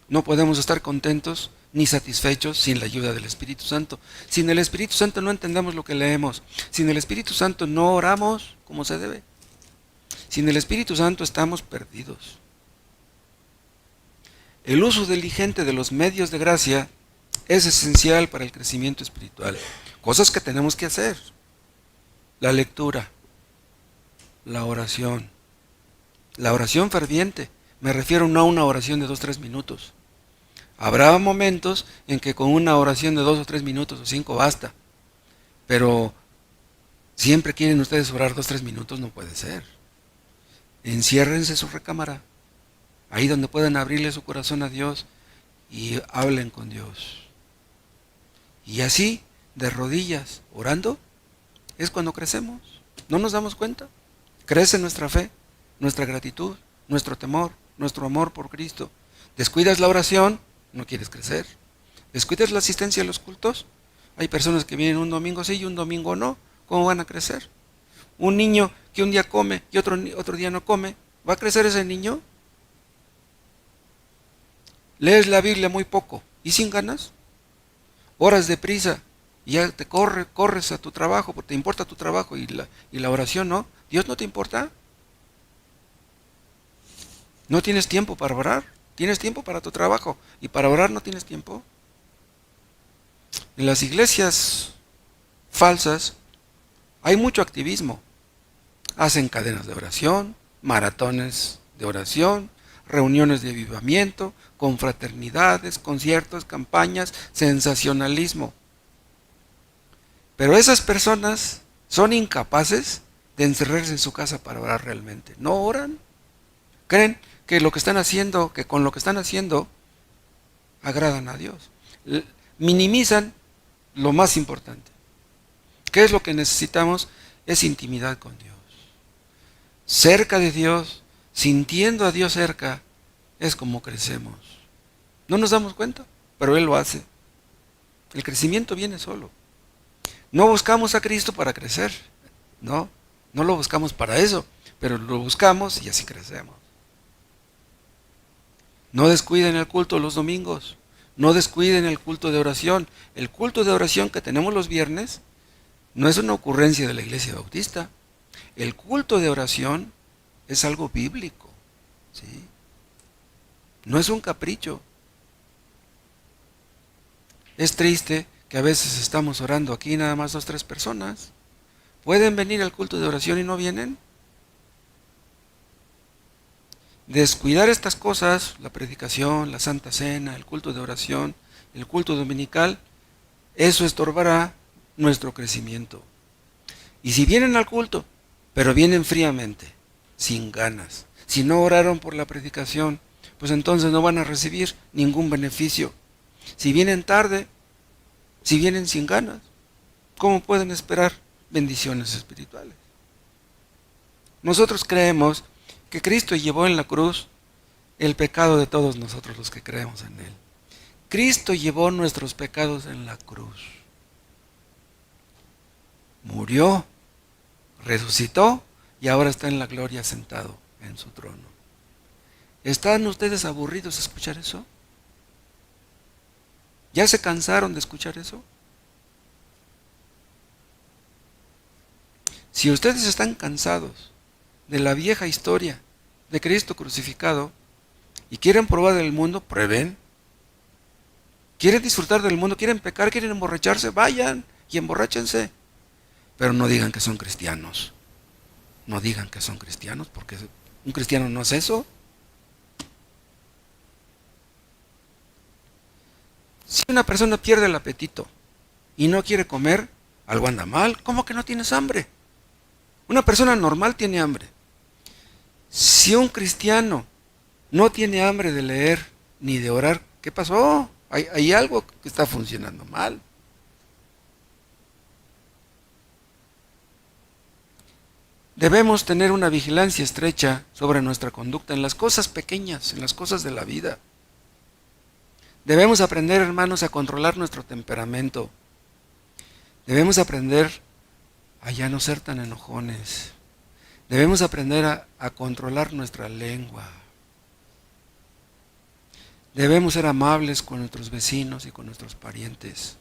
No podemos estar contentos ni satisfechos sin la ayuda del Espíritu Santo. Sin el Espíritu Santo no entendemos lo que leemos. Sin el Espíritu Santo no oramos como se debe. Sin el Espíritu Santo estamos perdidos. El uso diligente de los medios de gracia es esencial para el crecimiento espiritual. Cosas que tenemos que hacer. La lectura, la oración ferviente. Me refiero no a una oración de 2-3 minutos. Habrá momentos en que con una oración de 2 o 3 minutos o 5 basta. Pero siempre quieren ustedes orar 2-3 minutos, no puede ser. Enciérrense en su recámara, ahí donde puedan abrirle su corazón a Dios y hablen con Dios. Y así, de rodillas, orando, es cuando crecemos. ¿No nos damos cuenta? Crece nuestra fe, nuestra gratitud, nuestro temor, nuestro amor por Cristo. Descuidas la oración, no quieres crecer. Descuidas la asistencia a los cultos. Hay personas que vienen un domingo sí y un domingo no. ¿Cómo van a crecer? Un niño que un día come y otro día no come, ¿va a crecer ese niño? Lees la Biblia muy poco y sin ganas. Oras deprisa y ya te corres a tu trabajo porque te importa tu trabajo y la oración no. ¿Dios no te importa? ¿No tienes tiempo para orar? ¿Tienes tiempo para tu trabajo? ¿Y para orar no tienes tiempo? En las iglesias falsas hay mucho activismo. Hacen cadenas de oración, maratones de oración, reuniones de avivamiento, confraternidades, conciertos, campañas, sensacionalismo. Pero esas personas son incapaces de encerrarse en su casa para orar realmente. No oran. Creen que lo que están haciendo, que con lo que están haciendo, agradan a Dios. Minimizan lo más importante. ¿Qué es lo que necesitamos? Es intimidad con Dios. Cerca de Dios, sintiendo a Dios cerca, es como crecemos. No nos damos cuenta, pero Él lo hace. El crecimiento viene solo. No buscamos a Cristo para crecer. No lo buscamos para eso, pero lo buscamos y así crecemos. No descuiden el culto los domingos. No descuiden el culto de oración. El culto de oración que tenemos los viernes no es una ocurrencia de la Iglesia Bautista. El culto de oración es algo bíblico. ¿Sí? No es un capricho. Es triste que a veces estamos orando aquí nada más 2 o 3 personas. ¿Pueden venir al culto de oración y no vienen? Descuidar estas cosas, la predicación, la Santa Cena, el culto de oración, el culto dominical, eso estorbará nuestro crecimiento. Y si vienen al culto, pero vienen fríamente, sin ganas, si no oraron por la predicación, pues entonces no van a recibir ningún beneficio. Si vienen tarde, si vienen sin ganas, ¿cómo pueden esperar bendiciones espirituales? Nosotros creemos que Cristo llevó en la cruz el pecado de todos nosotros los que creemos en Él. Cristo llevó nuestros pecados en la cruz. Murió, resucitó y ahora está en la gloria sentado en su trono. ¿Están ustedes aburridos de escuchar eso? ¿Ya se cansaron de escuchar eso? Si ustedes están cansados de la vieja historia de Cristo crucificado y quieren probar del mundo, prueben. ¿Quieren disfrutar del mundo? ¿Quieren pecar? ¿Quieren emborracharse? Vayan y emborráchense. Pero no digan que son cristianos. No digan que son cristianos, porque un cristiano no es eso. Si una persona pierde el apetito y no quiere comer, algo anda mal. ¿Cómo que no tienes hambre? Una persona normal tiene hambre. Si un cristiano no tiene hambre de leer ni de orar, ¿qué pasó? Hay algo que está funcionando mal. Debemos tener una vigilancia estrecha sobre nuestra conducta en las cosas pequeñas, en las cosas de la vida. Debemos aprender, hermanos, a controlar nuestro temperamento. Debemos aprender a ya no ser tan enojones. Debemos aprender a controlar nuestra lengua. Debemos ser amables con nuestros vecinos y con nuestros parientes.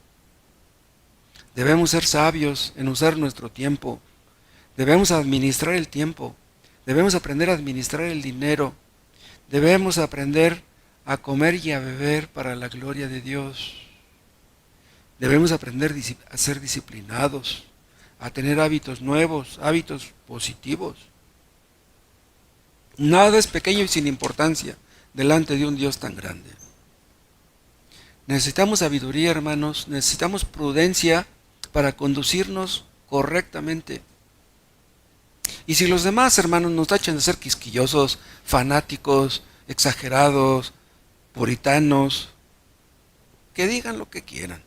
Debemos ser sabios en usar nuestro tiempo. Debemos administrar el tiempo. Debemos aprender a administrar el dinero. Debemos aprender a comer y a beber para la gloria de Dios. Debemos aprender a ser disciplinados, a tener hábitos nuevos, hábitos positivos. Nada es pequeño y sin importancia delante de un Dios tan grande. Necesitamos sabiduría, hermanos, necesitamos prudencia para conducirnos correctamente. Y si los demás, hermanos, nos tachan de ser quisquillosos, fanáticos, exagerados, puritanos, que digan lo que quieran.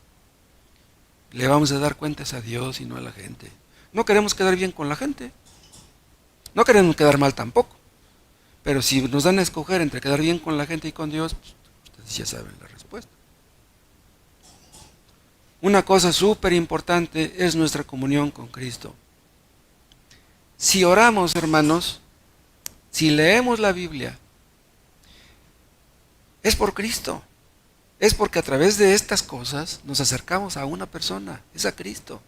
Le vamos a dar cuentas a Dios y no a la gente. No queremos quedar bien con la gente. No queremos quedar mal tampoco. Pero si nos dan a escoger entre quedar bien con la gente y con Dios, pues, ustedes ya saben la respuesta. Una cosa súper importante es nuestra comunión con Cristo. Si oramos, hermanos, si leemos la Biblia, es por Cristo. Es porque a través de estas cosas nos acercamos a una persona, es a Cristo.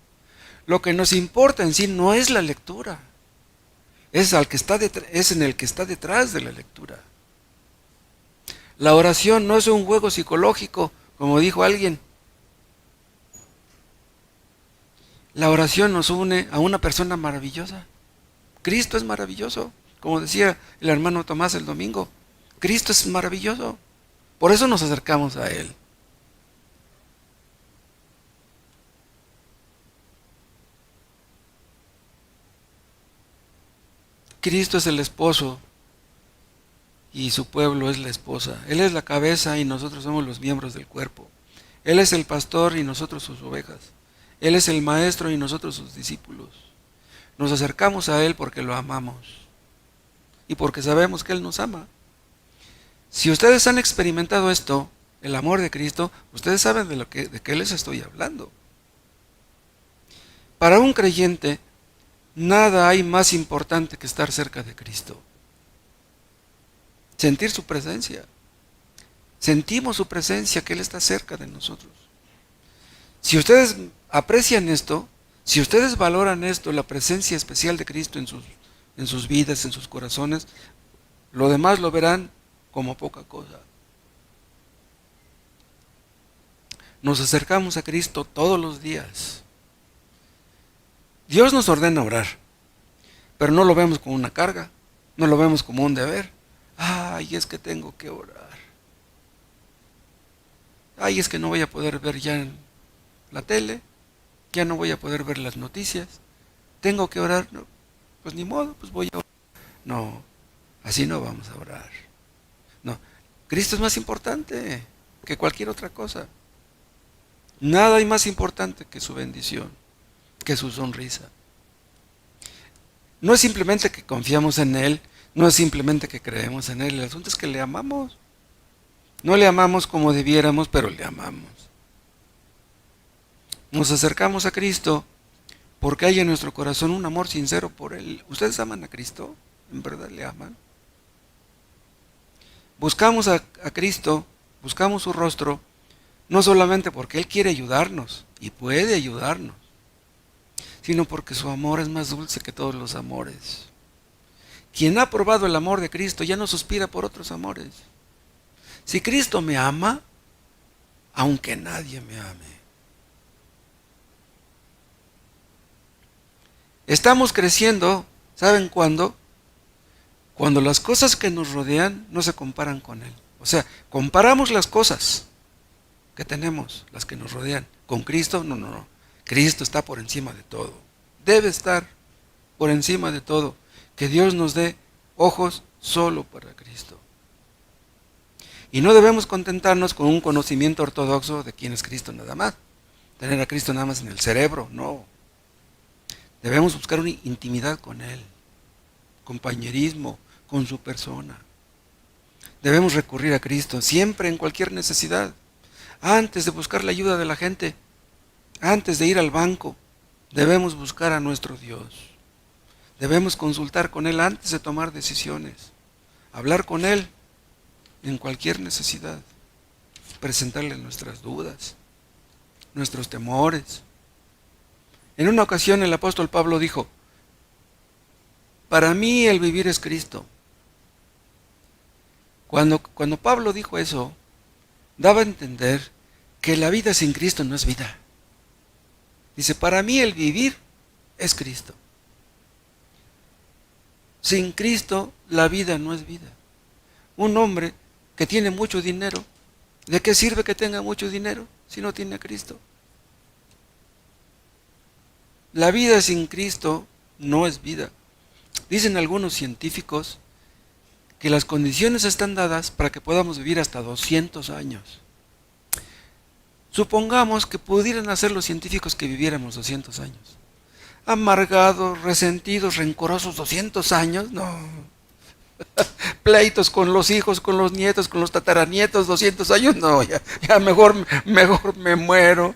Lo que nos importa en sí no es la lectura, es en el que está detrás de la lectura. La oración no es un juego psicológico, como dijo alguien. La oración nos une a una persona maravillosa. Cristo es maravilloso, como decía el hermano Tomás el domingo. Cristo es maravilloso. Por eso nos acercamos a Él. Cristo es el esposo y su pueblo es la esposa. Él es la cabeza y nosotros somos los miembros del cuerpo. Él es el pastor y nosotros sus ovejas. Él es el maestro y nosotros sus discípulos. Nos acercamos a Él porque lo amamos y porque sabemos que Él nos ama. Si ustedes han experimentado esto, el amor de Cristo, ustedes saben de qué les estoy hablando. Para un creyente, nada hay más importante que estar cerca de Cristo. Sentir su presencia. Sentimos su presencia, que Él está cerca de nosotros. Si ustedes aprecian esto, si ustedes valoran esto, la presencia especial de Cristo en sus vidas, en sus corazones, lo demás lo verán como poca cosa. Nos acercamos a Cristo todos los días. Dios nos ordena orar, pero no lo vemos como una carga, no lo vemos como un deber. Ay, es que tengo que orar. Ay, es que no voy a poder ver ya en la tele, ya no voy a poder ver las noticias. Tengo que orar, no, pues ni modo, pues voy a orar. No, así no vamos a orar. No, Cristo es más importante que cualquier otra cosa. Nada hay más importante que su bendición. que su sonrisa. No es simplemente que confiamos en Él, no es simplemente que creemos en Él, el asunto es que le amamos. No le amamos como debiéramos, pero le amamos. Nos acercamos a Cristo porque hay en nuestro corazón un amor sincero por Él. ¿Ustedes aman a Cristo? ¿En verdad le aman? Buscamos a Cristo, buscamos su rostro, no solamente porque Él quiere ayudarnos y puede ayudarnos, sino porque su amor es más dulce que todos los amores. Quien ha probado el amor de Cristo ya no suspira por otros amores. Si Cristo me ama, aunque nadie me ame. Estamos creciendo, ¿saben cuándo? Cuando las cosas que nos rodean no se comparan con Él. O sea, comparamos las cosas que tenemos, las que nos rodean, con Cristo. No. Cristo está por encima de todo. Debe estar por encima de todo. Que Dios nos dé ojos solo para Cristo. Y no debemos contentarnos con un conocimiento ortodoxo de quién es Cristo nada más. Tener a Cristo nada más en el cerebro, no. Debemos buscar una intimidad con Él, compañerismo con su persona. Debemos recurrir a Cristo siempre en cualquier necesidad. Antes de buscar la ayuda de la gente, antes de ir al banco, debemos buscar a nuestro Dios. Debemos consultar con Él antes de tomar decisiones. Hablar con Él en cualquier necesidad. Presentarle nuestras dudas, nuestros temores. En una ocasión el apóstol Pablo dijo: para mí el vivir es Cristo. Cuando Pablo dijo eso, daba a entender que la vida sin Cristo no es vida. Dice, para mí el vivir es Cristo. Sin Cristo la vida no es vida. Un hombre que tiene mucho dinero, ¿de qué sirve que tenga mucho dinero si no tiene a Cristo? La vida sin Cristo no es vida. Dicen algunos científicos que las condiciones están dadas para que podamos vivir hasta 200 años. Supongamos que pudieran hacer los científicos que viviéramos 200 años. Amargados, resentidos, rencorosos 200 años, no. Pleitos con los hijos, con los nietos, con los tataranietos 200 años, no, ya mejor me muero.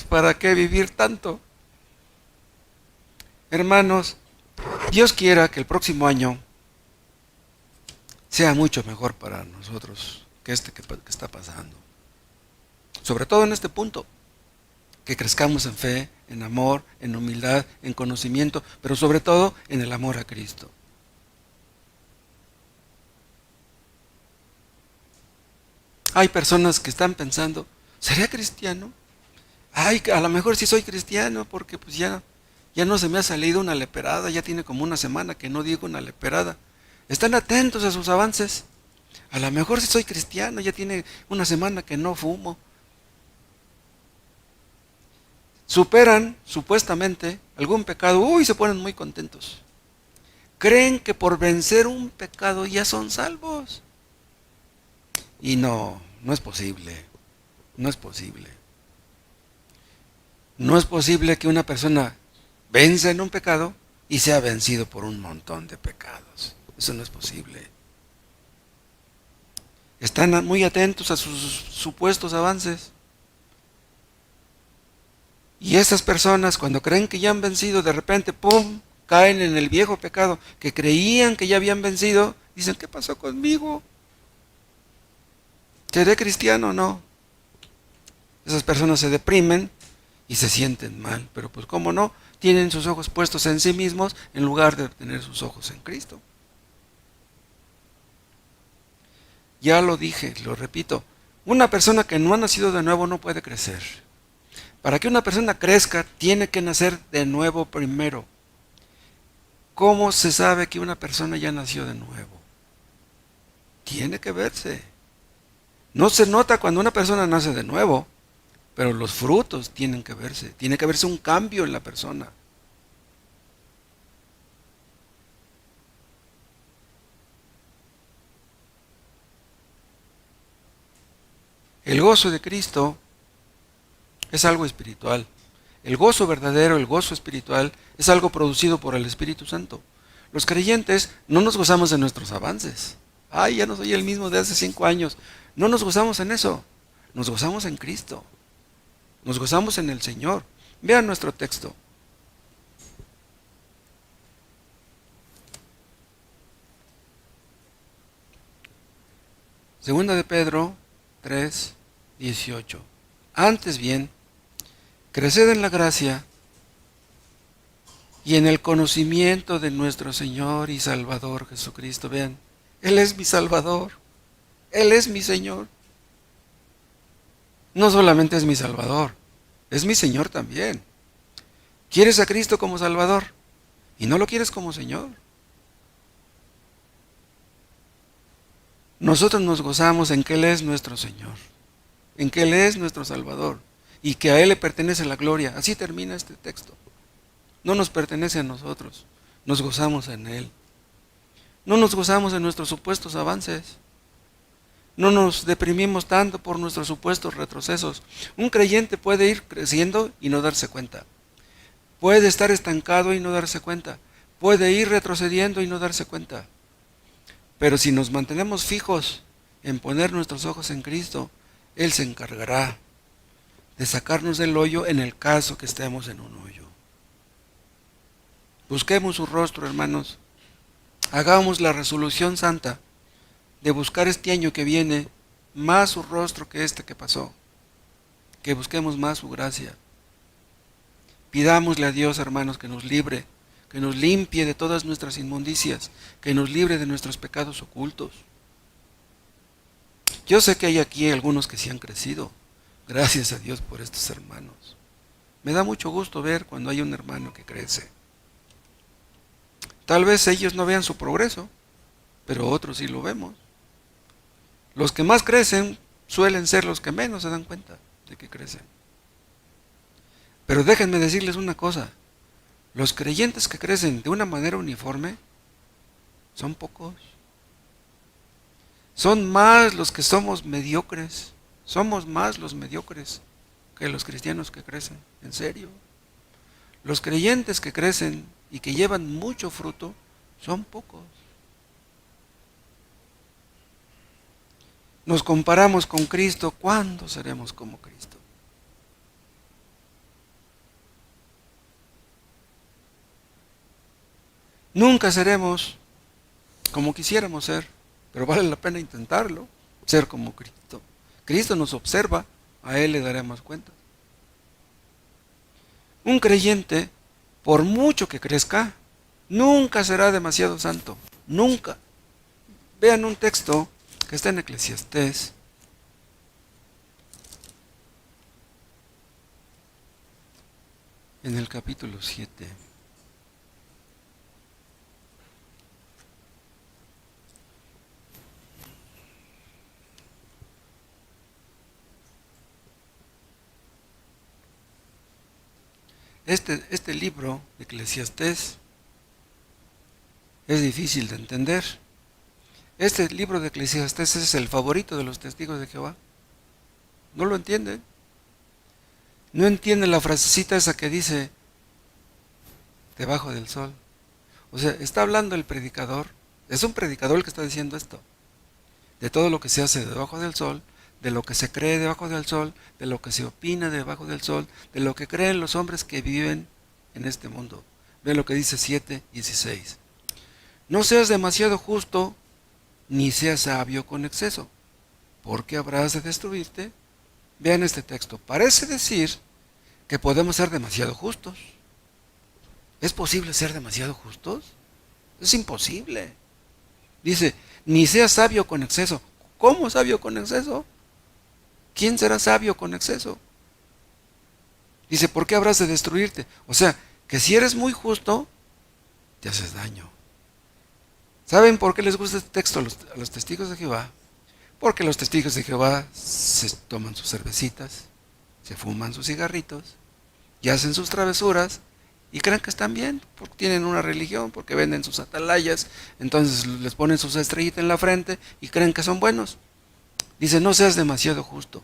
¿Para qué vivir tanto? Hermanos, Dios quiera que el próximo año sea mucho mejor para nosotros que este que está pasando. Sobre todo en este punto, que crezcamos en fe, en amor, en humildad, en conocimiento, pero sobre todo en el amor a Cristo. Hay personas que están pensando, ¿seré cristiano? Ay, a lo mejor sí soy cristiano porque pues ya no se me ha salido una leperada, ya tiene como una semana que no digo una leperada. Están atentos a sus avances. A lo mejor sí soy cristiano, ya tiene una semana que no fumo. Superan, supuestamente, algún pecado, se ponen muy contentos. Creen que por vencer un pecado ya son salvos. Y no es posible. No es posible. No es posible que una persona venza en un pecado y sea vencido por un montón de pecados. Eso no es posible. Están muy atentos a sus supuestos avances. Y estas personas, cuando creen que ya han vencido, de repente, ¡pum!, caen en el viejo pecado que creían que ya habían vencido. Dicen, ¿qué pasó conmigo? ¿Seré cristiano o no? Esas personas se deprimen y se sienten mal. Pero pues, ¿cómo no? Tienen sus ojos puestos en sí mismos en lugar de tener sus ojos en Cristo. Ya lo dije, lo repito. Una persona que no ha nacido de nuevo no puede crecer. Para que una persona crezca, tiene que nacer de nuevo primero. ¿Cómo se sabe que una persona ya nació de nuevo? Tiene que verse. No se nota cuando una persona nace de nuevo, pero los frutos tienen que verse. Tiene que verse un cambio en la persona. El gozo de Cristo es algo espiritual. El gozo verdadero, el gozo espiritual, es algo producido por el Espíritu Santo. Los creyentes no nos gozamos de nuestros avances. Ay, ya no soy el mismo de hace 5 años. No nos gozamos en eso. Nos gozamos en Cristo. Nos gozamos en el Señor. Vean nuestro texto. Segunda de Pedro 3:18. Antes bien, creced en la gracia y en el conocimiento de nuestro Señor y Salvador Jesucristo. Vean, Él es mi Salvador. Él es mi Señor. No solamente es mi Salvador, es mi Señor también. ¿Quieres a Cristo como Salvador y no lo quieres como Señor? Nosotros nos gozamos en que Él es nuestro Señor, en que Él es nuestro Salvador y que a Él le pertenece la gloria. Así termina este texto. No nos pertenece a nosotros, nos gozamos en Él. No nos gozamos en nuestros supuestos avances. No nos deprimimos tanto por nuestros supuestos retrocesos. Un creyente puede ir creciendo y no darse cuenta. Puede estar estancado y no darse cuenta. Puede ir retrocediendo y no darse cuenta. Pero si nos mantenemos fijos en poner nuestros ojos en Cristo, Él se encargará de sacarnos del hoyo en el caso que estemos en un hoyo. Busquemos su rostro, hermanos. Hagamos la resolución santa de buscar este año que viene más su rostro que este que pasó. Que busquemos más su gracia. Pidámosle a Dios, hermanos, que nos libre, que nos limpie de todas nuestras inmundicias, que nos libre de nuestros pecados ocultos. Yo sé que hay aquí algunos que sí han crecido. Gracias a Dios por estos hermanos. Me da mucho gusto ver cuando hay un hermano que crece. Tal vez ellos no vean su progreso, pero otros sí lo vemos. Los que más crecen suelen ser los que menos se dan cuenta de que crecen. Pero déjenme decirles una cosa. Los creyentes que crecen de una manera uniforme son pocos. Son más los que somos mediocres. Somos más los mediocres que los cristianos que crecen. En serio. Los creyentes que crecen y que llevan mucho fruto son pocos. Nos comparamos con Cristo. ¿Cuándo seremos como Cristo? Nunca seremos como quisiéramos ser, pero vale la pena intentarlo, ser como Cristo. Cristo nos observa, a Él le daremos cuenta. Un creyente, por mucho que crezca, nunca será demasiado santo, nunca. Vean un texto que está en Eclesiastés. En el capítulo 7. Este libro de Eclesiastés es difícil de entender. Este libro de Eclesiastés es el favorito de los testigos de Jehová. No lo entienden. No entienden la frasecita esa que dice debajo del sol. O sea, está hablando el predicador. Es un predicador el que está diciendo esto. De todo lo que se hace debajo del sol, de lo que se cree debajo del sol, de lo que se opina debajo del sol, de lo que creen los hombres que viven en este mundo. Vean lo que dice 7:16. No seas demasiado justo, ni seas sabio con exceso, porque habrás de destruirte. Vean este texto. Parece decir que podemos ser demasiado justos. ¿Es posible ser demasiado justos? Es imposible. Dice, ni seas sabio con exceso. ¿Cómo sabio con exceso? ¿Quién será sabio con exceso? Dice, ¿por qué habrás de destruirte? O sea, que si eres muy justo, te haces daño. ¿Saben por qué les gusta este texto a los testigos de Jehová? Porque los testigos de Jehová se toman sus cervecitas, se fuman sus cigarritos, y hacen sus travesuras, y creen que están bien, porque tienen una religión, porque venden sus atalayas, entonces les ponen sus estrellitas en la frente, y creen que son buenos. Dice, no seas demasiado justo.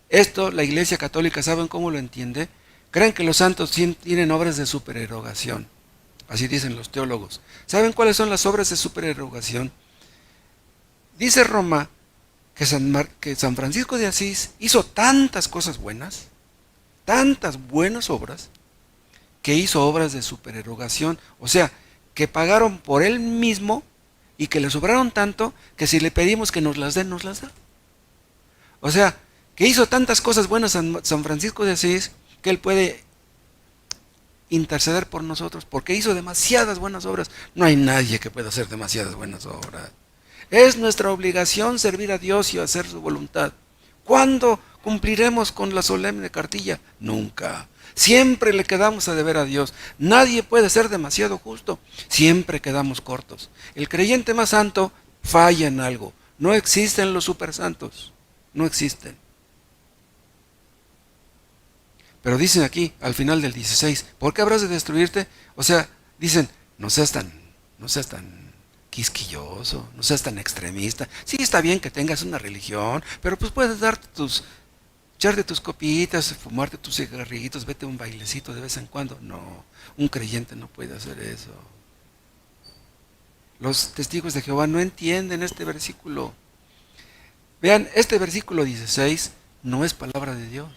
Esto la Iglesia Católica, ¿saben cómo lo entiende? Creen que los santos tienen obras de supererogación. Así dicen los teólogos. ¿Saben cuáles son las obras de supererogación? Dice Roma que San Francisco de Asís hizo tantas cosas buenas, tantas buenas obras, que hizo obras de supererogación. O sea, que pagaron por él mismo y que le sobraron tanto que si le pedimos que nos las den, nos las da. O sea, que hizo tantas cosas buenas San Francisco de Asís que él puede interceder por nosotros porque hizo demasiadas buenas obras. No hay nadie que pueda hacer demasiadas buenas obras. Es nuestra obligación servir a Dios y hacer su voluntad. ¿Cuándo cumpliremos con la solemne cartilla? Nunca. Siempre le quedamos a deber a Dios. Nadie puede ser demasiado justo. Siempre quedamos cortos. El creyente más santo falla en algo. No existen los supersantos. No existen. Pero dicen aquí, al final del 16, ¿por qué habrás de destruirte? O sea, dicen, no seas tan quisquilloso, no seas tan extremista. Sí, está bien que tengas una religión, pero pues puedes echarte tus copitas, fumarte tus cigarrillitos, vete a un bailecito de vez en cuando. No, un creyente no puede hacer eso. Los testigos de Jehová no entienden este versículo. Vean, este versículo 16 no es palabra de Dios.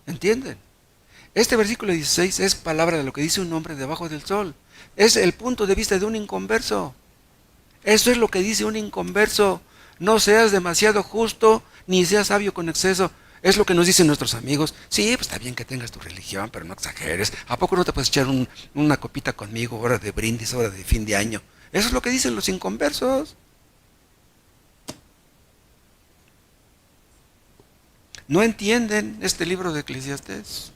¿Entienden? Este versículo 16 es palabra de lo que dice un hombre debajo del sol. Es el punto de vista de un inconverso. Eso es lo que dice un inconverso. No seas demasiado justo, ni seas sabio con exceso. Es lo que nos dicen nuestros amigos. Sí, pues está bien que tengas tu religión, pero no exageres. ¿A poco no te puedes echar una copita conmigo, hora de brindis, hora de fin de año? Eso es lo que dicen los inconversos. No entienden este libro de Eclesiastés.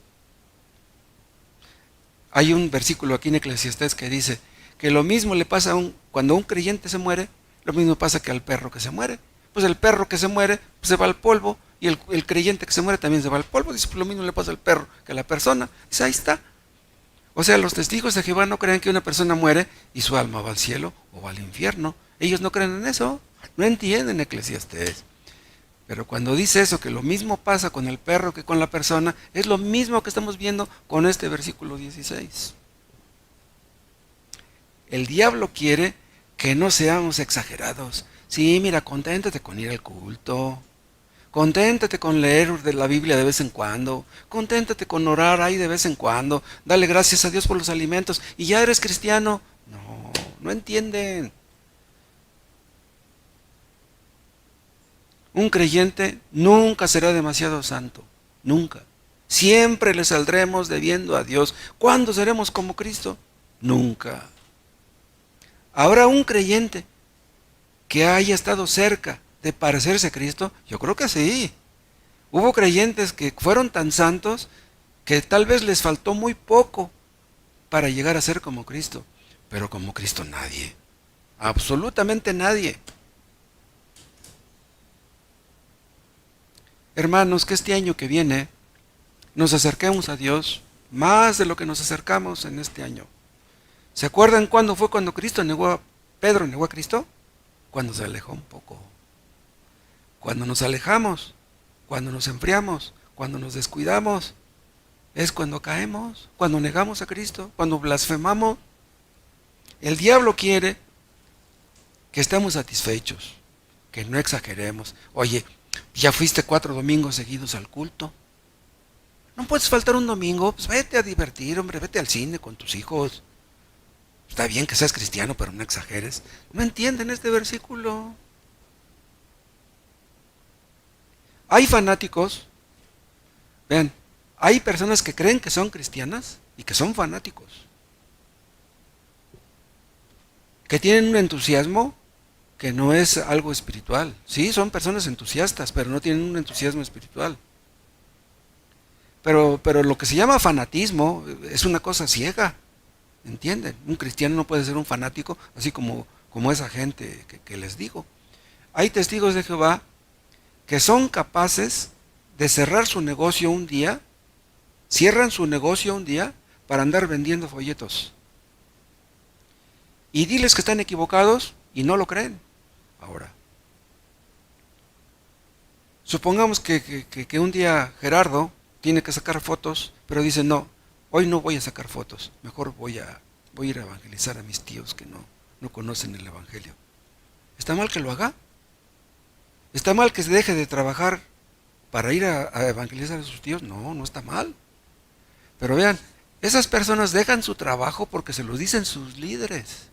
Hay un versículo aquí en Eclesiastés que dice que lo mismo le pasa cuando un creyente se muere, lo mismo pasa que al perro que se muere. Pues el perro que se muere pues se va al polvo y el creyente que se muere también se va al polvo. Dice, pues lo mismo le pasa al perro que a la persona. Dice, ahí está. O sea, los testigos de Jehová no creen que una persona muere y su alma va al cielo o va al infierno. Ellos no creen en eso. No entienden Eclesiastés. Pero cuando dice eso, que lo mismo pasa con el perro que con la persona, es lo mismo que estamos viendo con este versículo 16. El diablo quiere que no seamos exagerados. Sí, mira, conténtate con ir al culto. Conténtate con leer de la Biblia de vez en cuando. Conténtate con orar ahí de vez en cuando. Dale gracias a Dios por los alimentos. Y ya eres cristiano. No, no entienden. Un creyente nunca será demasiado santo, nunca. Siempre le saldremos debiendo a Dios. ¿Cuándo seremos como Cristo? Nunca. ¿Habrá un creyente que haya estado cerca de parecerse a Cristo? Yo creo que sí. Hubo creyentes que fueron tan santos que tal vez les faltó muy poco para llegar a ser como Cristo. Pero como Cristo nadie. Absolutamente nadie. Hermanos, que este año que viene nos acerquemos a Dios más de lo que nos acercamos en este año. ¿Se acuerdan cuándo fue cuando Pedro negó a Cristo? Cuando se alejó un poco. Cuando nos alejamos, cuando nos enfriamos, cuando nos descuidamos, es cuando caemos, cuando negamos a Cristo, cuando blasfemamos. El diablo quiere que estemos satisfechos, que no exageremos. Oye, ya fuiste 4 domingos seguidos al culto. No puedes faltar un domingo, pues vete a divertir, hombre, vete al cine con tus hijos. Está bien que seas cristiano, pero no exageres. No entienden este versículo. Hay fanáticos, vean, hay personas que creen que son cristianas y que son fanáticos. Que tienen un entusiasmo que no es algo espiritual. Sí, son personas entusiastas, pero no tienen un entusiasmo espiritual. Pero lo que se llama fanatismo es una cosa ciega. ¿Entienden? Un cristiano no puede ser un fanático, así como esa gente que les digo. Hay testigos de Jehová que son capaces de cerrar su negocio un día, cierran su negocio un día para andar vendiendo folletos. Y diles que están equivocados y no lo creen. Ahora, supongamos que un día Gerardo tiene que sacar fotos, pero dice, no, hoy no voy a sacar fotos, mejor voy a ir a evangelizar a mis tíos que no conocen el Evangelio. ¿Está mal que lo haga? ¿Está mal que se deje de trabajar para ir a evangelizar a sus tíos? No, no está mal. Pero vean, esas personas dejan su trabajo porque se lo dicen sus líderes.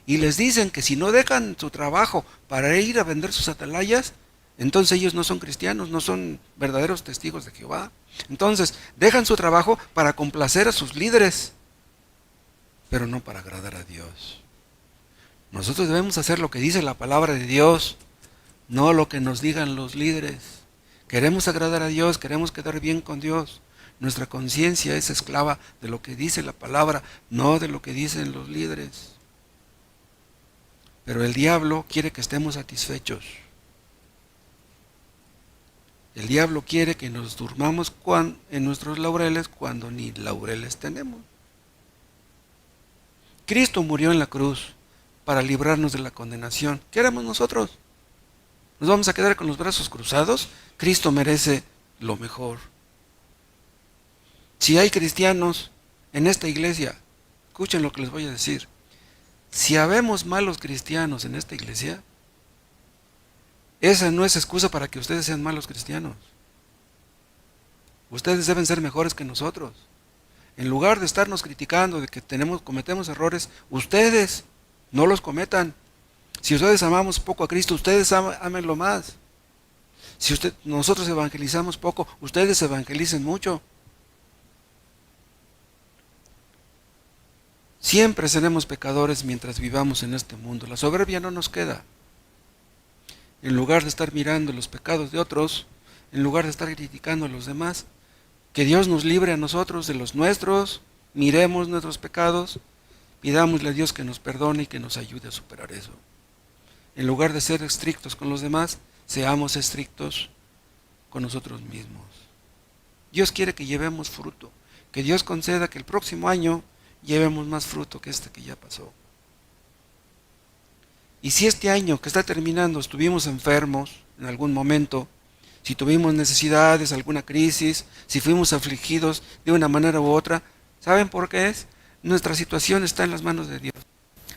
Y les dicen que si no dejan su trabajo para ir a vender sus atalayas, entonces ellos no son cristianos, no son verdaderos testigos de Jehová. Entonces, dejan su trabajo para complacer a sus líderes, pero no para agradar a Dios. Nosotros debemos hacer lo que dice la palabra de Dios, no lo que nos digan los líderes. Queremos agradar a Dios, queremos quedar bien con Dios. Nuestra conciencia es esclava de lo que dice la palabra, no de lo que dicen los líderes. Pero el diablo quiere que estemos satisfechos. El diablo quiere que nos durmamos en nuestros laureles cuando ni laureles tenemos. Cristo murió en la cruz para librarnos de la condenación. ¿Qué haremos nosotros? ¿Nos vamos a quedar con los brazos cruzados? Cristo merece lo mejor. Si hay cristianos en esta iglesia, escuchen lo que les voy a decir. Si habemos malos cristianos en esta iglesia, esa no es excusa para que ustedes sean malos cristianos. Ustedes deben ser mejores que nosotros. En lugar de estarnos criticando de que cometemos errores, ustedes no los cometan. Si ustedes amamos poco a Cristo, ustedes ámenlo más. Si nosotros evangelizamos poco, ustedes evangelicen mucho. Siempre seremos pecadores mientras vivamos en este mundo. La soberbia no nos queda. En lugar de estar mirando los pecados de otros, en lugar de estar criticando a los demás, que Dios nos libre a nosotros de los nuestros, miremos nuestros pecados, pidámosle a Dios que nos perdone y que nos ayude a superar eso. En lugar de ser estrictos con los demás, seamos estrictos con nosotros mismos. Dios quiere que llevemos fruto, que Dios conceda que el próximo año llevemos más fruto que este que ya pasó. Y si este año que está terminando estuvimos enfermos en algún momento, si tuvimos necesidades, alguna crisis, si fuimos afligidos de una manera u otra, ¿saben por qué es? Nuestra situación está en las manos de Dios.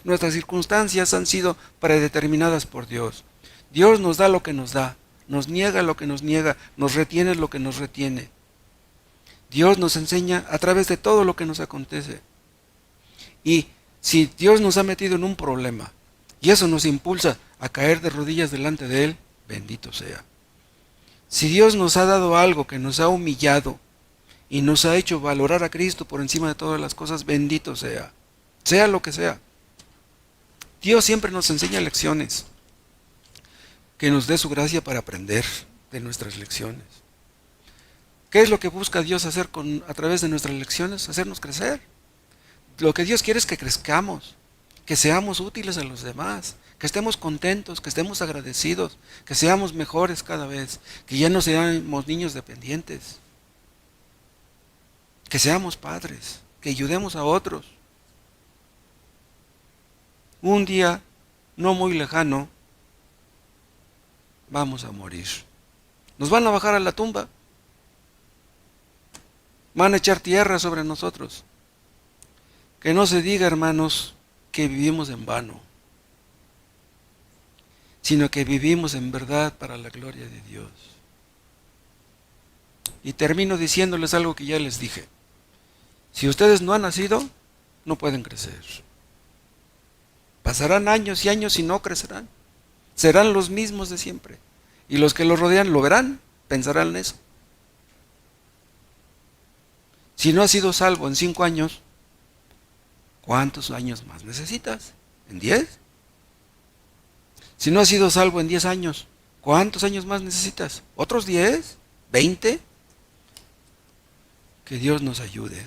Nuestras circunstancias han sido predeterminadas por Dios. Dios nos da lo que nos da, nos niega lo que nos niega, nos retiene lo que nos retiene. Dios nos enseña a través de todo lo que nos acontece. Y si Dios nos ha metido en un problema y eso nos impulsa a caer de rodillas delante de Él, bendito sea. Si Dios nos ha dado algo que nos ha humillado y nos ha hecho valorar a Cristo por encima de todas las cosas, bendito sea. Sea lo que sea. Dios siempre nos enseña lecciones. Que nos dé su gracia para aprender de nuestras lecciones. ¿Qué es lo que busca Dios hacer a través de nuestras lecciones? Hacernos crecer. Lo que Dios quiere es que crezcamos, que seamos útiles a los demás, que estemos contentos, que estemos agradecidos, que seamos mejores cada vez, que ya no seamos niños dependientes, que seamos padres, que ayudemos a otros. Un día, no muy lejano, vamos a morir. Nos van a bajar a la tumba. Van a echar tierra sobre nosotros. Que no se diga, hermanos, que vivimos en vano, sino que vivimos en verdad para la gloria de Dios. Y termino diciéndoles algo que ya les dije. Si ustedes no han nacido, no pueden crecer. Pasarán años y años y no crecerán. Serán los mismos de siempre. Y los que los rodean lo verán, pensarán en eso. Si no has sido salvo en 5 años, ¿cuántos años más necesitas? ¿En 10? Si no has sido salvo en 10 años, ¿cuántos años más necesitas? ¿Otros 10? ¿20? Que Dios nos ayude.